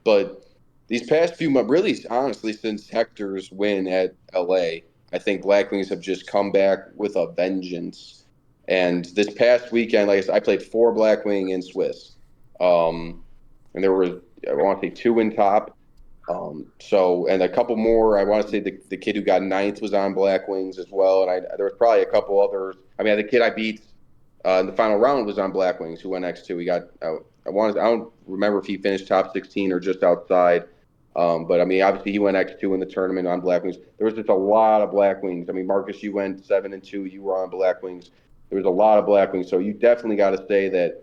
But these past few months, really, honestly, since Hector's win at LA, I think Blackwings have just come back with a vengeance. And this past weekend, like I said, I played 4 Blackwing in Swiss, and there were, I want to say, 2 in top. And a couple more. I want to say the kid who got 9th was on Blackwings as well, and there was probably a couple others. I mean, the kid I beat in the final round was on Blackwings, who went X2. He got I don't remember if he finished top 16 or just outside. But I mean, obviously he went X2 in the tournament on Blackwings. There was just a lot of Blackwings. I mean, Marcus, you went 7-2. You were on Blackwings. There was a lot of Blackwings. So you definitely got to say that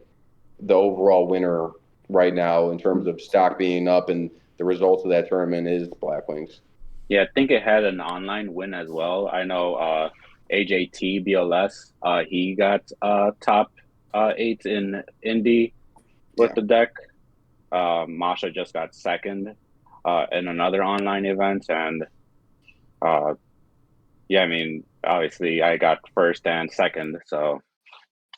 the overall winner right now in terms of stock being up and the results of that tournament is Blackwings. Yeah, I think it had an online win as well. I know AJT BLS, he got top 8 in Indy with Yeah. the deck. Masha just got second in another online event, and yeah, I mean, obviously I got first and second, so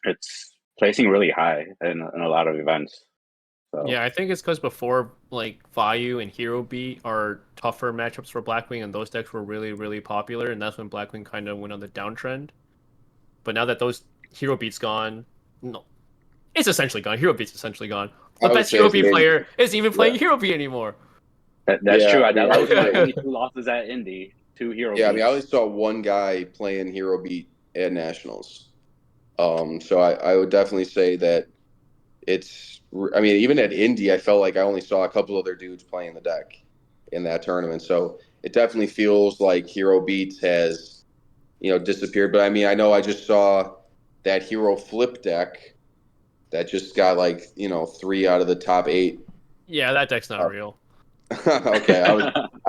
it's placing really high in a lot of events. So Yeah, I think it's because before like Vayu and Hero Beat are tougher matchups for Blackwing, and those decks were really, really popular, and that's when Blackwing kind of went on the downtrend. But now that those Hero Beat's gone, no, It's essentially gone. Hero Beat's essentially gone. I The would best say Hero it's Beat maybe- player isn't even playing Yeah. Hero Beat anymore. That's Yeah, true. I mean, That I was would my say- only 2 losses at Indy. 2 Hero Yeah, I mean, I only Beats. saw one guy playing Hero Beat at Nationals. So I would definitely say that it's. I mean, even at Indy, I felt like I only saw a couple other dudes playing the deck in that tournament. So it definitely feels like Hero Beats has, disappeared. But I mean, I know I just saw that Hero Flip deck that just got like 3 out of the top 8. Yeah, that deck's not real. Okay, I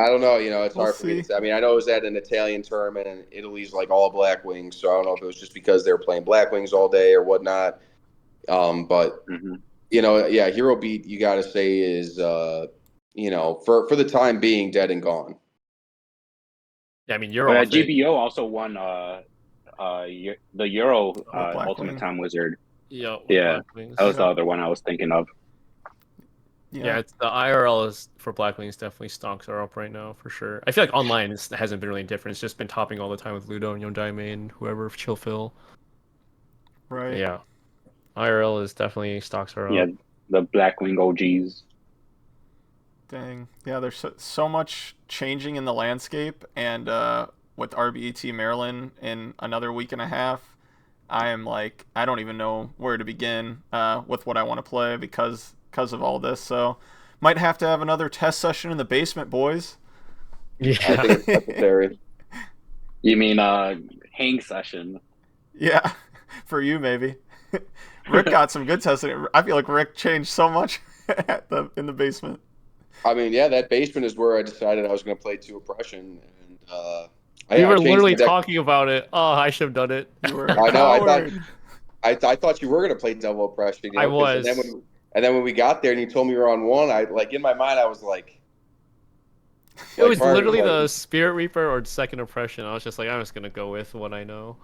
don't know. It's We'll hard for me to see. say. I mean, I know it was at an Italian tournament, and Italy's like all Black Wings, so I don't know if it was just because they were playing Black Wings all day or whatnot. But Mhm. yeah, Hero Beat, you got to say is for the time being dead and gone. Yeah, I mean, you're off it. GBO also won the Euro Black Ultimate Wing. Time Wizard. Yeah, with Yeah. Black Wings. That was the Yeah. other one I was thinking of. Yeah, it's the IRL is for Black Wings definitely stocks are up right now for sure. I feel like online it hasn't been really different. It's just been topping all the time with Ludo and Yondaime and whoever Chill Phil. Right. Yeah, IRL is definitely stocks are up. Yeah, the Black Wing OGs. Dang. Yeah, there's so much changing in the landscape, and with RBET Maryland in another week and a half, I am like, I don't even know where to begin with what I want to play because of all this. So might have to have another test session in the basement, boys. I Yeah, think it's necessary. You mean hang session? Yeah, for you maybe. Rick got some good testing. I feel like Rick changed so much in the basement. I mean, yeah, that basement is where I decided I was going to play 2 Oppression, and we were changed literally my deck. talking about it. Oh, I should have done it. You were a I know. coward. I thought you were going to play double Oppression. I 'cause- was. And then when we got there and you told me you were on 1, I in my mind I was like, It was part of literally me, the Spirit Reaper or Second Impression. I was just like, I'm just gonna go with what I know.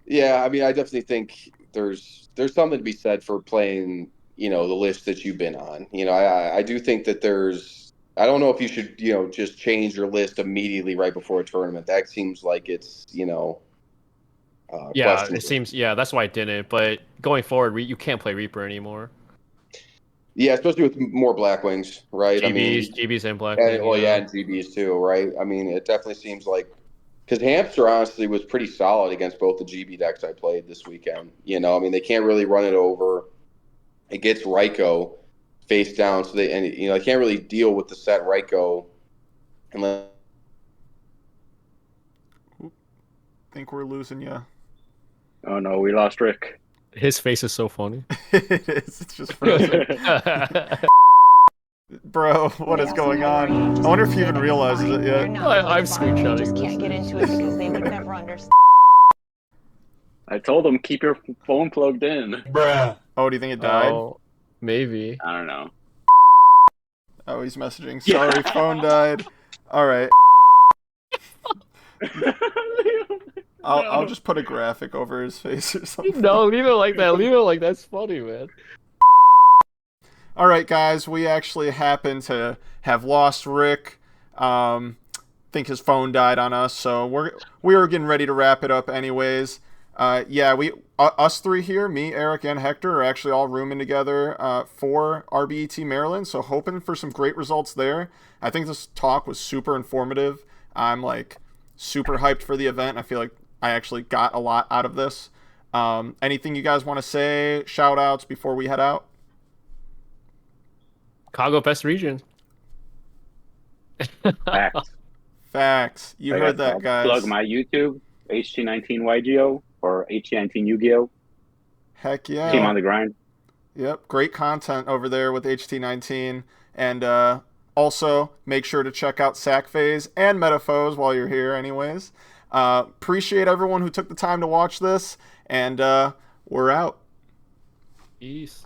Yeah, I mean, I definitely think there's something to be said for playing, the list that you've been on. I do think that I don't know if you should, just change your list immediately right before a tournament. That seems like it's, Yeah, questionable. it seems. Yeah, that's why I didn't. But going forward, you can't play Reaper anymore. Yeah, especially with more Black Wings, right? GBs and Black And, Wing. and GBs too, right? I mean, it definitely seems like because Hamster honestly was pretty solid against both the GB decks I played this weekend. I mean, they can't really run it over. It gets Ryko face down, so they can't really deal with the set Ryko unless. Think we're losing you. Oh no, we lost Rick. His face is so funny. It is. It's just frozen. Bro, what is going on? I wonder if he even realizes it yet. I'm screenshotting Just this. can't get into it because they would never understand. I told him keep your phone plugged in. Oh, do you think it died? Oh, maybe. I don't know. Oh, he's messaging. Sorry, phone died. All right. I'll just put a graphic over his face or something. No, leave it like that. Leave it like that's funny, man. All right, guys. We actually happen to have lost Rick. Think his phone died on us, so we are getting ready to wrap it up, anyways. Yeah, us 3 here, me, Eric, and Hector, are actually all rooming together for RBET Maryland. So hoping for some great results there. I think this talk was super informative. I'm like super hyped for the event. I feel like I actually got a lot out of this. Anything you guys want to say? Shout outs before we head out? Chicago best region. Facts. Facts. You heard that, guys. Plug my YouTube, HT19YGO or HT19 Yu-Gi-Oh. Heck yeah. Team on the grind. Yep, great content over there with HT19. And also, make sure to check out SackPhase and Metaphose while you're here anyways. Appreciate everyone who took the time to watch this, and we're out. Peace.